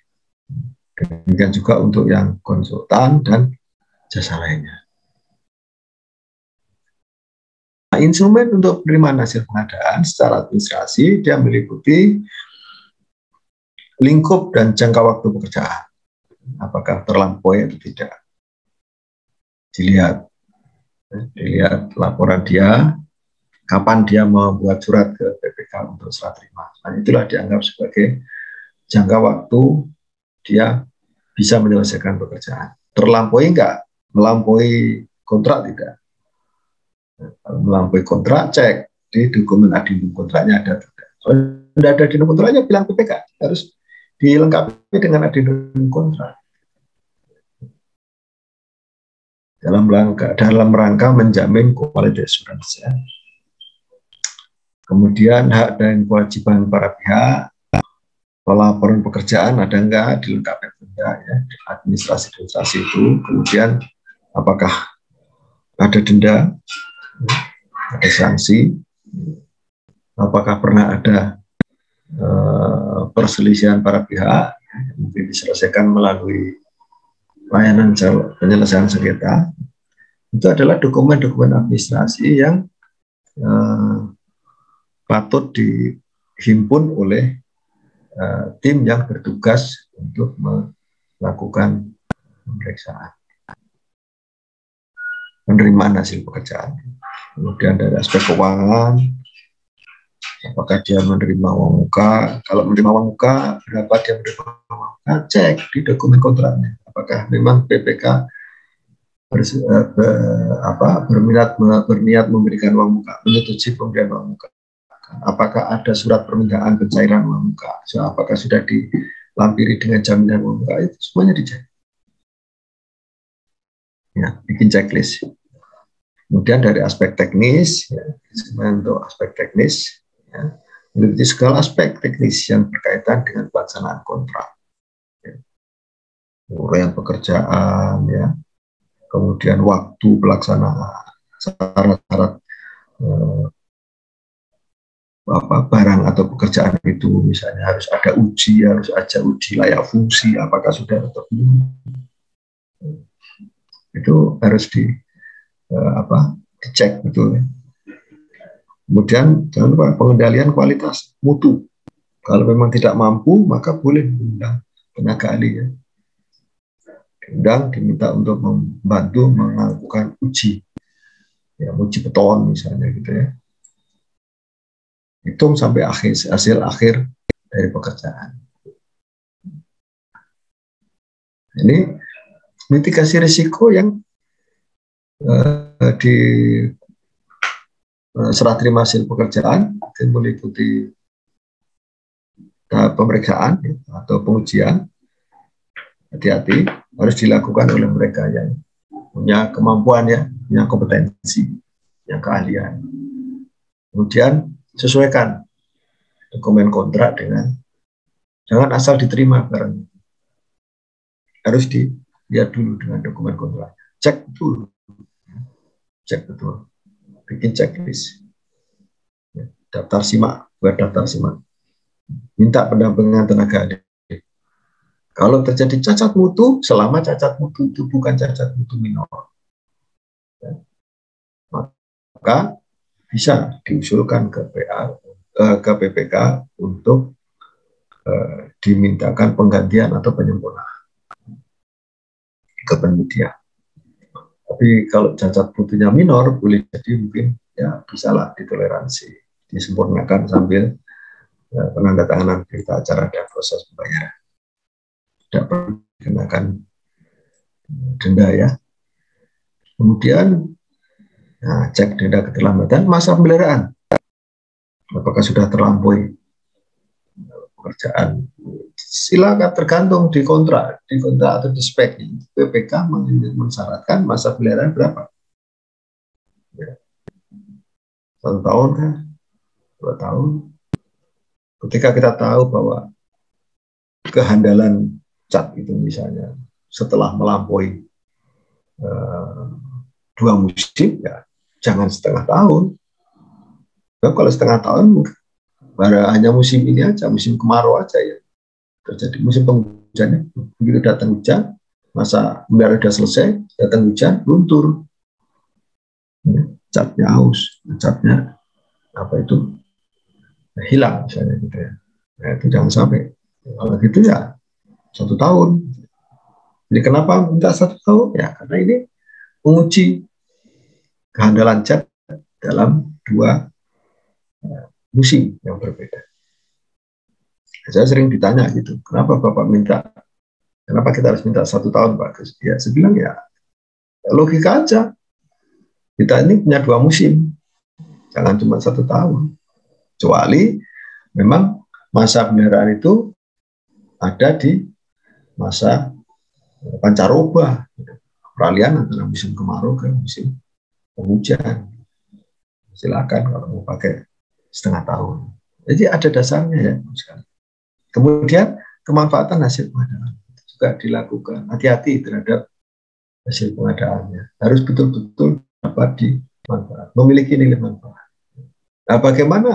S2: Demikian juga untuk yang konsultan dan jasa lainnya. Nah, instrumen untuk penerimaan hasil pengadaan secara administrasi dia meliputi lingkup dan jangka waktu pekerjaan. Apakah terlampaui atau tidak? Dilihat laporan dia, kapan dia membuat surat ke PPK untuk serah terima. Nah, itulah dianggap sebagai jangka waktu dia bisa menyelesaikan pekerjaan. Terlampaui enggak? Melampaui kontrak tidak? Kalau melampaui kontrak, cek di dokumen adendum kontraknya ada tidak. Kalau tidak ada adendum kontraknya, bilang PPK, harus dilengkapi dengan adendum kontrak. Dalam rangka menjamin quality assurance, ya. Kemudian hak dan kewajiban para pihak, pelaporan pekerjaan ada enggak, dilengkapi enggak, ya, administrasi itu. Kemudian apakah ada denda, ada sanksi, apakah pernah ada perselisihan para pihak, mungkin diselesaikan melalui layanan penyelesaian sengketa. Itu adalah dokumen-dokumen administrasi yang patut dihimpun oleh tim yang bertugas untuk melakukan pemeriksaan penerimaan hasil pekerjaan. Kemudian dari aspek keuangan, apakah dia menerima uang muka? Kalau menerima uang muka, berapa dia menerima uang muka? Cek di dokumen kontraknya. Apakah memang PPK berniat memberikan uang muka, menyetujui pemberian uang muka? Apakah ada surat permintaan pencairan uang muka? Apakah sudah dilampiri dengan jaminan uang muka? Itu semuanya dicek. Ya, bikin checklist. Kemudian dari aspek teknis, ya, untuk aspek teknis, ya, meliputi segala aspek teknis yang berkaitan dengan pelaksanaan kontrak, ya. Uraian pekerjaan, ya, kemudian waktu pelaksanaan, syarat-syarat barang atau pekerjaan itu, misalnya harus ada uji layak fungsi, apakah sudah atau belum. Itu harus dicek betul, ya. Kemudian jangan lupa pengendalian kualitas mutu. Kalau memang tidak mampu, maka boleh diundang tenaga ahli, ya. Diundang, diminta untuk membantu melakukan uji, ya, uji beton misalnya, gitu, ya. Hitung sampai hasil akhir dari pekerjaan. Ini mitigasi risiko yang di serah terima hasil pekerjaan yang meliputi pemeriksaan, ya, atau pengujian. Hati-hati, harus dilakukan oleh mereka yang punya kemampuan, ya, punya kompetensi, yang keahlian. Kemudian sesuaikan dokumen kontrak dengan, jangan asal diterima barang. Harus dilihat dulu dengan dokumen kontrak. Cek betul. Bikin checklist. Daftar simak, buat daftar simak. Minta pendampingan tenaga ahli. Kalau terjadi cacat mutu, selama cacat mutu itu bukan cacat mutu minor, ya, maka bisa diusulkan ke PPK untuk dimintakan penggantian atau penyempurnaan ke penyedia. Tapi kalau cacat mutunya minor, boleh jadi mungkin ya bisalah ditoleransi, disempurnakan sambil penandatanganan berita acara dan proses pembayaran. Tidak perlu dikenakan denda ya. Kemudian cek denda keterlambatan, masa pemeliharaan. Apakah sudah terlampaui pekerjaan? Silakan, tergantung di kontrak atau di spek. PPK mensyaratkan masa pemeliharaan berapa? Ya. 1 tahun kan? 2 tahun. Ketika kita tahu bahwa kehandalan cat itu misalnya setelah melampaui 2 musim, ya jangan setengah tahun. Nah, kalau setengah tahun hanya musim ini aja, musim kemarau aja ya terjadi. Musim penghujannya, begitu datang hujan, masa pemeliharaan sudah selesai, datang hujan, luntur, catnya haus, catnya hilang misalnya gitu ya. Nah, itu jangan sampai. Kalau gitu ya 1 tahun. Jadi kenapa minta 1 tahun? Ya karena ini menguji kehandalan cat dalam 2 musim yang berbeda. Saya sering ditanya gitu, kenapa kita harus minta 1 tahun Pak Gus? Ya saya bilang ya logika aja, kita ini punya 2 musim, jangan cuma 1 tahun. Kecuali memang masa pemeliharaan itu ada di masa pancaroba, peralihan antara musim kemarau ke musim penghujan. Silakan kalau mau pakai setengah tahun. Jadi ada dasarnya ya. Kemudian kemanfaatan hasil pengadaan juga dilakukan. Hati-hati terhadap hasil pengadaannya. Harus betul-betul dapat dimanfaat, memiliki nilai manfaat. Nah, bagaimana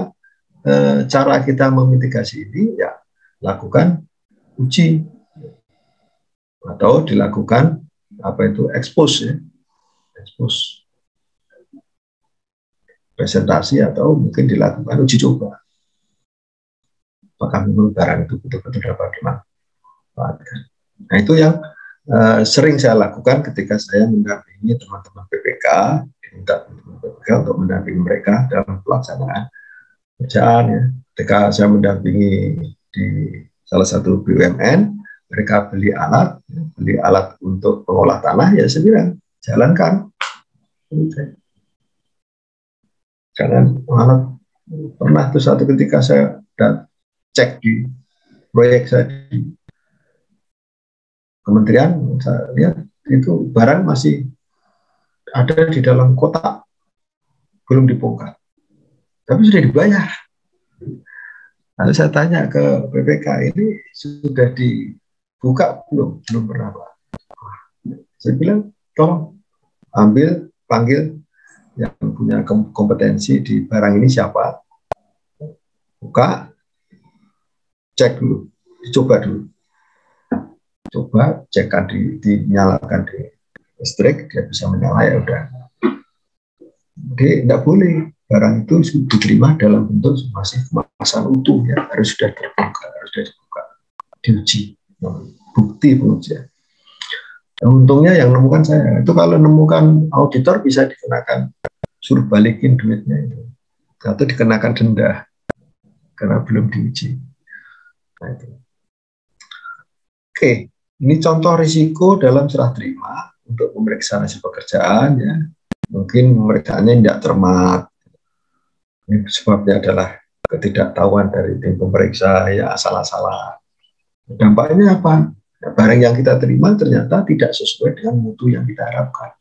S2: cara kita memitigasi ini? Ya, lakukan uji atau dilakukan expose ya, expose presentasi atau mungkin dilakukan uji coba. Apakah memang barang itu betul-betul dapat dimanfaatkan. Nah, itu yang sering saya lakukan ketika saya mendampingi teman-teman PPK, diminta teman-teman PPK untuk mendampingi mereka dalam pelaksanaan kerjaan ya. Ketika saya mendampingi di salah satu BUMN, mereka beli alat untuk pengolah tanah, ya saya bilang jalankan. Jangan alat. Pernah tuh satu ketika saya cek di proyek saya di kementerian, saya lihat itu barang masih ada di dalam kotak, belum dibongkar, tapi sudah dibayar. Lalu saya tanya ke PPK, ini sudah dibuka belum? Belum pernah Pak. Saya bilang, tolong panggil yang punya kompetensi di barang ini siapa, buka, cek dulu, dicoba dulu. Coba cekkan dinyalakan di listrik, dia bisa menyala, ya udah. Jadi tidak boleh barang itu diterima dalam bentuk masih kemasan utuh ya, harus sudah terbongkar, harus sudah dibuka, diuji, bukti pengujian. Nah, untungnya yang nemukan saya, itu kalau nemukan auditor bisa dikenakan suruh balikin duitnya itu, atau dikenakan denda karena belum diuji. Nah, itu. Oke, ini contoh risiko dalam serah terima untuk pemeriksaan hasil pekerjaan ya. Mungkin pemeriksaannya tidak cermat. Ini sebabnya adalah ketidaktahuan dari tim pemeriksa, ya asal-asalan. Dampaknya apa? Nah, barang yang kita terima ternyata tidak sesuai dengan mutu yang kita harapkan,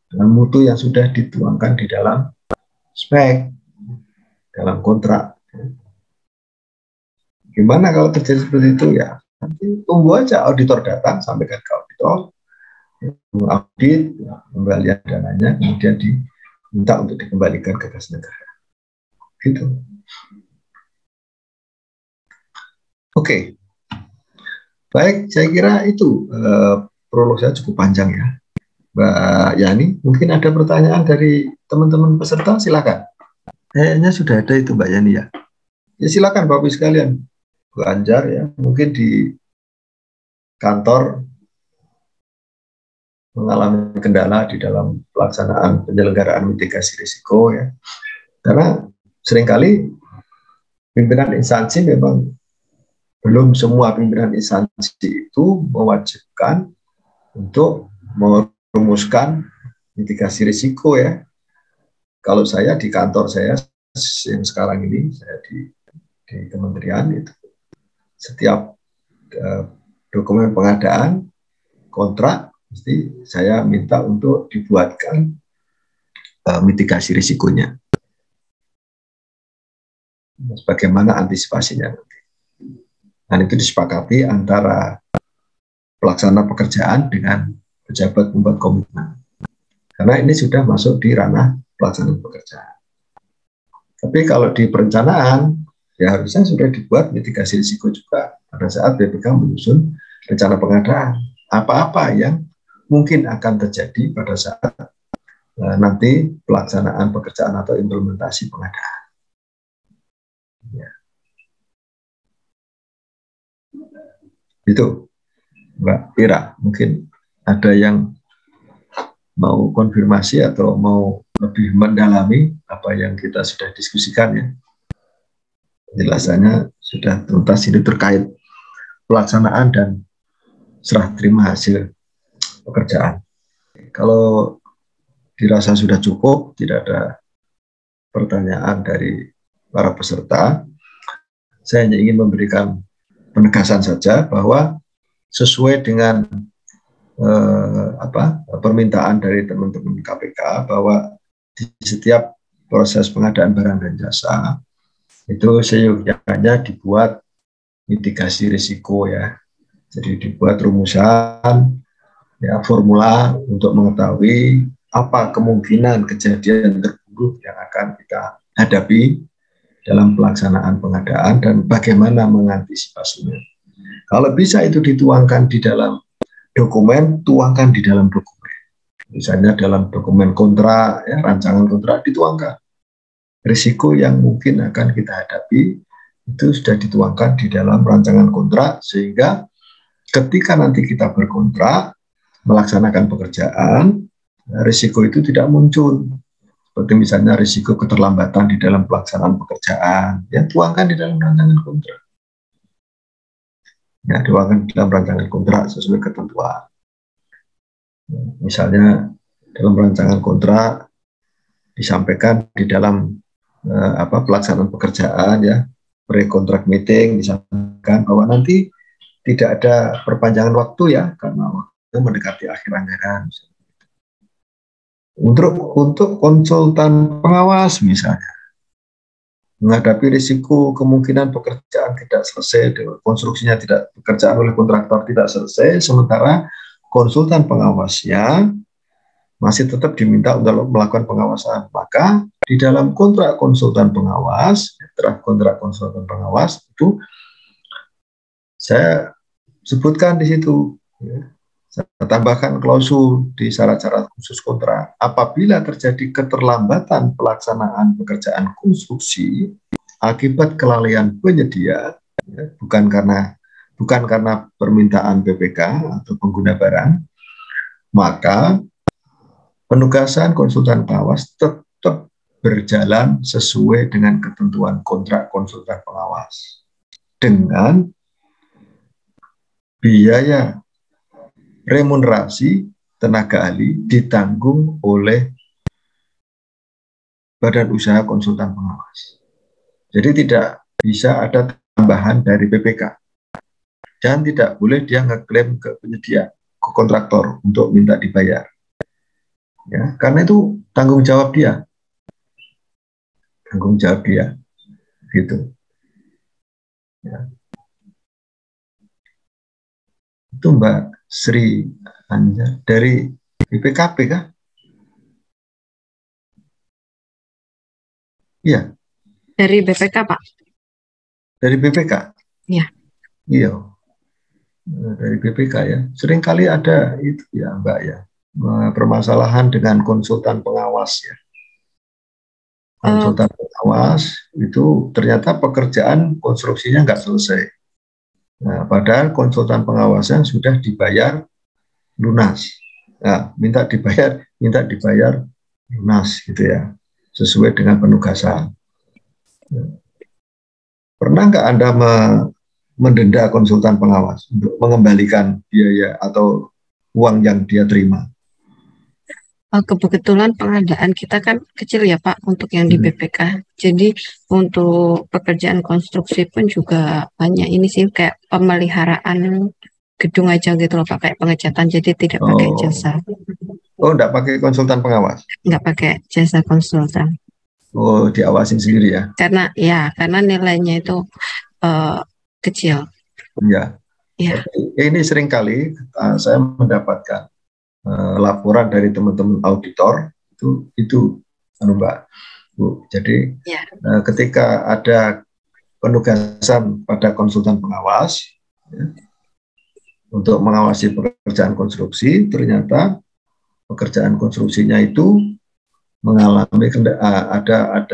S2: dengan mutu yang sudah dituangkan di dalam spek, dalam kontrak. Gimana kalau terjadi seperti itu ya? Nanti tunggu aja auditor datang, sampaikan ke auditor, audit, pembalian dananya, kemudian diminta untuk dikembalikan ke kas negara. Gitu. Oke. Baik, saya kira itu prolog saya cukup panjang ya. Mbak Yani, mungkin ada pertanyaan dari teman-teman peserta, silakan. Kayaknya sudah ada itu Mbak Yani ya. Ya silakan Bapak Ibu sekalian, Bu Anjar ya, mungkin di kantor mengalami kendala di dalam pelaksanaan penyelenggaraan mitigasi risiko ya. Karena seringkali pimpinan instansi memang belum semua pimpinan instansi itu mewajibkan untuk merumuskan mitigasi risiko ya. Kalau saya di kantor saya yang sekarang ini, saya di kementerian itu, setiap dokumen pengadaan kontrak mesti saya minta untuk dibuatkan mitigasi risikonya. Bagaimana antisipasinya nanti. Dan itu disepakati antara pelaksana pekerjaan dengan pejabat pembuat komitmen. Karena ini sudah masuk di ranah pelaksanaan pekerjaan. Tapi kalau di perencanaan, ya harusnya sudah dibuat mitigasi risiko juga pada saat BPK menyusun rencana pengadaan. Apa-apa yang mungkin akan terjadi pada saat nanti pelaksanaan pekerjaan atau implementasi pengadaan. Ya. Itu Mbak Ira, mungkin ada yang mau konfirmasi atau mau lebih mendalami apa yang kita sudah diskusikan ya. Penjelasannya sudah tuntas, ini terkait pelaksanaan dan serah terima hasil pekerjaan. Kalau dirasa sudah cukup, tidak ada pertanyaan dari para peserta, saya hanya ingin memberikan penegasan saja bahwa sesuai dengan permintaan dari teman-teman KPK bahwa di setiap proses pengadaan barang dan jasa itu seyogyanya dibuat mitigasi risiko ya. Jadi dibuat rumusan ya, formula untuk mengetahui apa kemungkinan kejadian terburuk yang akan kita hadapi dalam pelaksanaan pengadaan dan bagaimana mengantisipasinya. Kalau bisa itu dituangkan di dalam dokumen, tuangkan di dalam dokumen. Misalnya dalam dokumen kontrak, ya, rancangan kontrak dituangkan. Risiko yang mungkin akan kita hadapi itu sudah dituangkan di dalam rancangan kontrak, sehingga ketika nanti kita berkontrak, melaksanakan pekerjaan, risiko itu tidak muncul. Seperti misalnya risiko keterlambatan di dalam pelaksanaan pekerjaan, ya tuangkan di dalam rancangan kontrak. Ya, tuangkan di dalam rancangan kontrak sesuai ketentuan. Misalnya dalam rancangan kontrak disampaikan di dalam pelaksanaan pekerjaan ya, pre-contract meeting disampaikan bahwa nanti tidak ada perpanjangan waktu ya karena waktu mendekati akhir anggaran. Untuk konsultan pengawas misalnya menghadapi risiko kemungkinan pekerjaan tidak selesai, konstruksinya tidak, pekerjaan oleh kontraktor tidak selesai, sementara konsultan pengawasnya masih tetap diminta untuk melakukan pengawasan. Maka di dalam kontrak konsultan pengawas, draft kontrak konsultan pengawas itu saya sebutkan di situ, ya, saya tambahkan klausul di syarat-syarat khusus kontrak. Apabila terjadi keterlambatan pelaksanaan pekerjaan konstruksi akibat kelalaian penyedia, ya, bukan karena permintaan BPK atau pengguna barang, maka penugasan konsultan pengawas tetap berjalan sesuai dengan ketentuan kontrak konsultan pengawas dengan biaya remunerasi tenaga ahli ditanggung oleh badan usaha konsultan pengawas. Jadi tidak bisa ada tambahan dari BPK dan tidak boleh dia ngeklaim ke penyedia, ke kontraktor untuk minta dibayar. Ya, karena itu tanggung jawab dia, gitu. Ya. Itu Mbak Sri Anja dari BPKP kah? Iya.
S3: Dari BPK Pak.
S2: Dari BPK?
S3: Iya.
S2: Iya. Dari BPK ya. Seringkali ada itu ya Mbak ya, permasalahan dengan konsultan pengawas ya. konsultan pengawas itu ternyata pekerjaan konstruksinya nggak selesai. Nah, padahal konsultan pengawasnya sudah dibayar lunas. Nah, minta dibayar lunas gitu ya, sesuai dengan penugasan. Pernah nggak Anda mendenda konsultan pengawas untuk mengembalikan biaya atau uang yang dia terima?
S3: Kebetulan pengadaan kita kan kecil ya Pak untuk yang di BPK. Jadi untuk pekerjaan konstruksi pun juga banyak ini sih kayak pemeliharaan gedung aja gitu loh Pak, kayak pengecatan. Jadi tidak pakai jasa.
S2: Oh, enggak pakai konsultan pengawas?
S3: Enggak pakai jasa konsultan.
S2: Oh, diawasin sendiri ya?
S3: Karena nilainya itu kecil.
S2: Ya. Ini seringkali saya mendapatkan laporan dari teman-teman auditor itu Mbak Bu. Jadi ketika ada penugasan pada konsultan pengawas ya, untuk mengawasi pekerjaan konstruksi, ternyata pekerjaan konstruksinya itu mengalami ada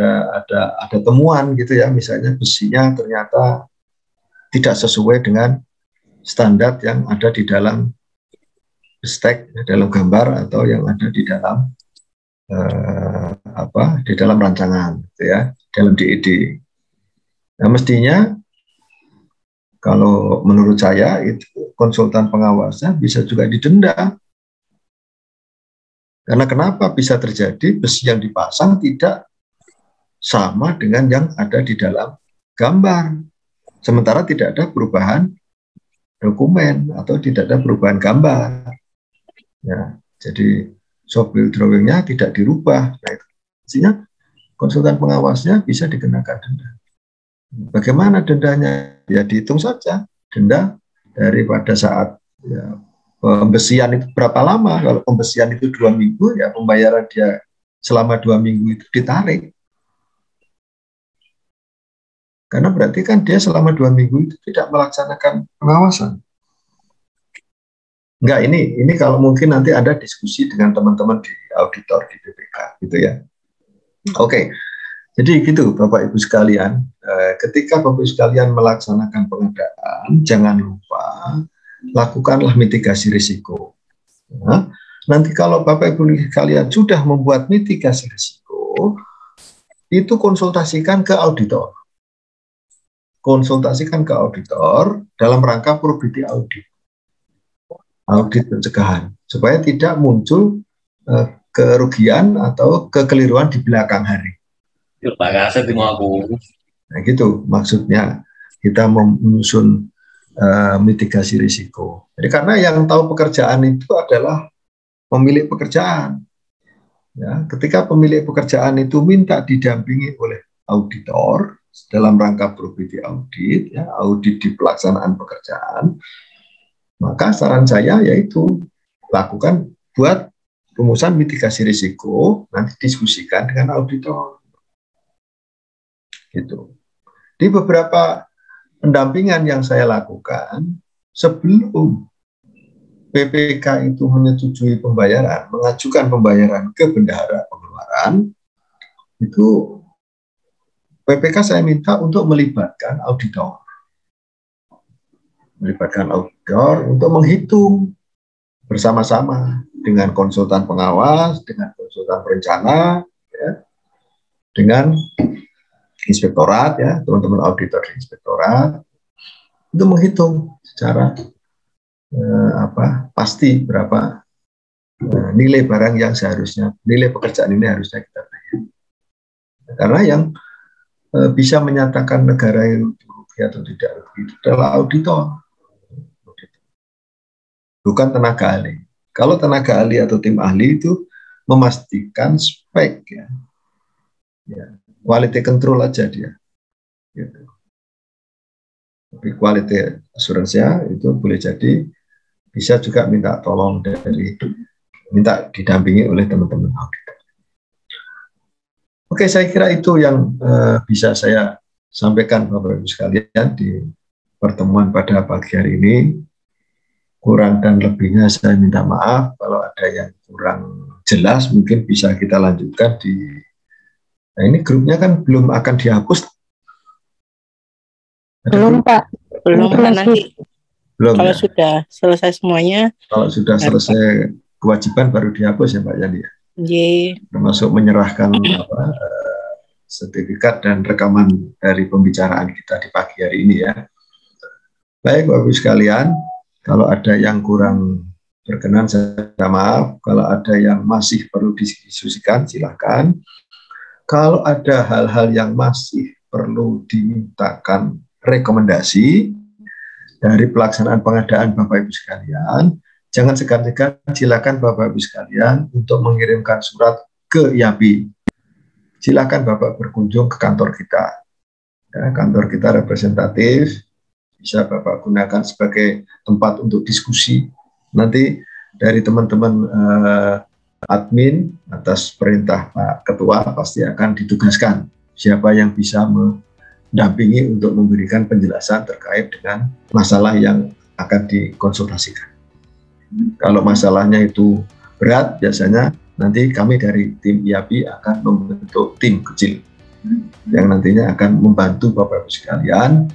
S2: temuan gitu ya, misalnya besinya ternyata tidak sesuai dengan standar yang ada di dalam spek, dalam gambar atau yang ada di dalam di dalam rancangan gitu ya, dalam DED. Nah, mestinya kalau menurut saya itu konsultan pengawasnya bisa juga didenda. Karena kenapa bisa terjadi besi yang dipasang tidak sama dengan yang ada di dalam gambar. Sementara tidak ada perubahan dokumen atau tidak ada perubahan gambar. Ya, jadi shop build drawing-nya tidak dirubah. Nah, itu artinya konsultan pengawasnya bisa dikenakan denda. Bagaimana dendanya? Ya dihitung saja denda daripada saat ya, pembesian itu berapa lama. Kalau pembesian itu 2 minggu, ya pembayaran dia selama 2 minggu itu ditarik. Karena berarti kan dia selama 2 minggu itu tidak melaksanakan pengawasan. Enggak, ini kalau mungkin nanti ada diskusi dengan teman-teman di auditor di BPK gitu ya. Oke, jadi gitu Bapak Ibu sekalian, ketika Bapak Ibu sekalian melaksanakan pengadaan, jangan lupa lakukanlah mitigasi risiko. Nah, nanti kalau Bapak Ibu sekalian sudah membuat mitigasi risiko, itu konsultasikan ke auditor. Konsultasikan ke auditor dalam rangka probity audit. Audit pencegahan, supaya tidak muncul kerugian atau kekeliruan di belakang hari. Nah gitu maksudnya kita menyusun mitigasi risiko. Jadi karena yang tahu pekerjaan itu adalah pemilik pekerjaan. Ya, ketika pemilik pekerjaan itu minta didampingi oleh auditor dalam rangka probity audit, ya, audit di pelaksanaan pekerjaan, maka saran saya yaitu lakukan buat rumusan mitigasi risiko, nanti diskusikan dengan auditor. Gitu. Di beberapa pendampingan yang saya lakukan, sebelum BPK itu menyetujui pembayaran, mengajukan pembayaran ke bendahara pengeluaran, itu BPK saya minta untuk melibatkan auditor. Melibatkan auditor untuk menghitung bersama-sama dengan konsultan pengawas, dengan konsultan perencana, ya, dengan inspektorat, ya, teman-teman auditor di inspektorat, itu menghitung secara pasti berapa nilai barang yang seharusnya, nilai pekerjaan ini harusnya kita bayar. Karena yang bisa menyatakan negara itu rugi atau tidak rugi itu adalah auditor, bukan tenaga ahli. Kalau tenaga ahli atau tim ahli itu memastikan spek, ya, quality control aja dia. Gitu. Tapi quality assurance-nya itu boleh jadi bisa juga minta tolong minta didampingi oleh teman-teman auditor. Oke, saya kira itu yang bisa saya sampaikan Bapak Ibu sekalian di pertemuan pada pagi hari ini. Kurang dan lebihnya saya minta maaf. Kalau ada yang kurang jelas mungkin bisa kita lanjutkan di Nah, ini grupnya kan belum akan dihapus.
S3: Belum, Pak.
S1: Belum, nanti
S2: Belum
S1: kalau
S2: ya?
S1: sudah selesai semuanya.
S2: Kalau sudah selesai kewajiban baru dihapus ya Mbak Yani. Termasuk menyerahkan sertifikat dan rekaman dari pembicaraan kita di pagi hari ini ya. Baik Bapak Ibu sekalian, kalau ada yang kurang berkenan saya minta maaf. Kalau ada yang masih perlu didiskusikan silahkan. Kalau ada hal-hal yang masih perlu dimintakan rekomendasi dari pelaksanaan pengadaan Bapak Ibu sekalian, jangan segan-segan silakan Bapak Ibu sekalian untuk mengirimkan surat ke IAPI. Silakan Bapak berkunjung ke kantor kita. Ya, kantor kita representatif, bisa Bapak gunakan sebagai tempat untuk diskusi. Nanti dari teman-teman admin atas perintah Pak Ketua pasti akan ditugaskan siapa yang bisa mendampingi untuk memberikan penjelasan terkait dengan masalah yang akan dikonsultasikan. Kalau masalahnya itu berat, biasanya nanti kami dari tim IAPI akan membentuk tim kecil yang nantinya akan membantu Bapak Ibu sekalian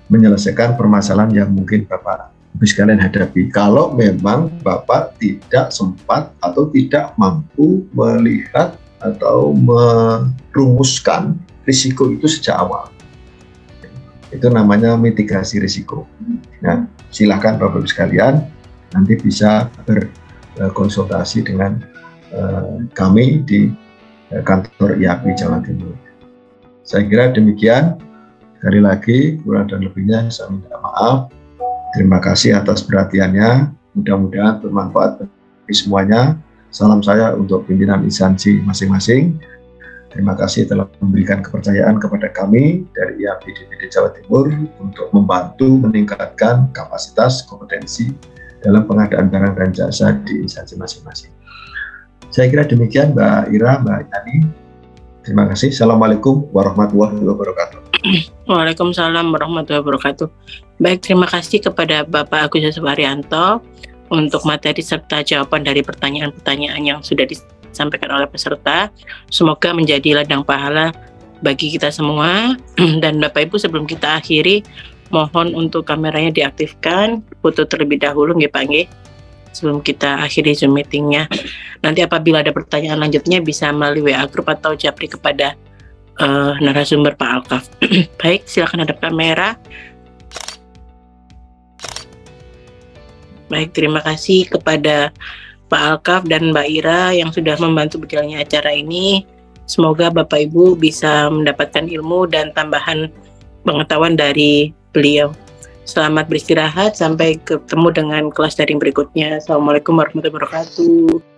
S2: menyelesaikan permasalahan yang mungkin Bapak Ibu sekalian hadapi. Kalau memang Bapak tidak sempat atau tidak mampu melihat atau merumuskan risiko itu sejak awal. Itu namanya mitigasi risiko. Nah, silakan Bapak Ibu sekalian nanti bisa berkonsultasi dengan kami di kantor IAPI Jawa Timur. Saya kira demikian. Sekali lagi, kurang dan lebihnya saya minta maaf. Terima kasih atas perhatiannya. Mudah-mudahan bermanfaat bagi semuanya. Salam saya untuk pimpinan instansi masing-masing. Terima kasih telah memberikan kepercayaan kepada kami dari IAPI DPD Jawa Timur untuk membantu meningkatkan kapasitas kompetensi dalam pengadaan barang dan jasa di instansi masing-masing. Saya kira demikian Mbak Ira, Mbak Yani. Terima kasih. Assalamualaikum warahmatullahi wabarakatuh.
S1: Waalaikumsalam warahmatullahi wabarakatuh. Baik, terima kasih kepada Bapak Agus Suparyanto untuk materi serta jawaban dari pertanyaan-pertanyaan yang sudah disampaikan oleh peserta. Semoga menjadi ladang pahala bagi kita semua. Dan Bapak Ibu, sebelum kita akhiri, mohon untuk kameranya diaktifkan, foto terlebih dahulu nggih Pak nggih, sebelum kita akhiri Zoom meetingnya. Nanti apabila ada pertanyaan lanjutnya bisa melalui WA Group atau japri kepada narasumber Pak Alkaf. Baik, silakan hadap kamera. Baik, terima kasih kepada Pak Alkaf dan Mbak Ira yang sudah membantu berjalannya acara ini. Semoga Bapak Ibu bisa mendapatkan ilmu dan tambahan pengetahuan dari beliau. Selamat beristirahat, sampai ketemu dengan kelas daring berikutnya. Assalamualaikum warahmatullahi wabarakatuh.